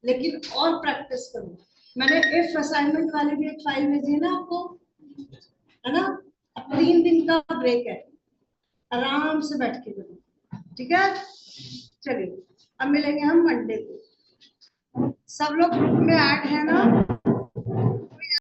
लेकिन और प्रैक्टिस करूंगी। मैंने इफ असाइनमेंट वाली भी एक फाइल भेजी है ना आपको, है ना। अब 3 दिन का ब्रेक है, आराम से बैठ के करो, ठीक है। चलिए अब मिलेंगे हम मंडे को। सब लोग ग्रुप में ऐड है ना।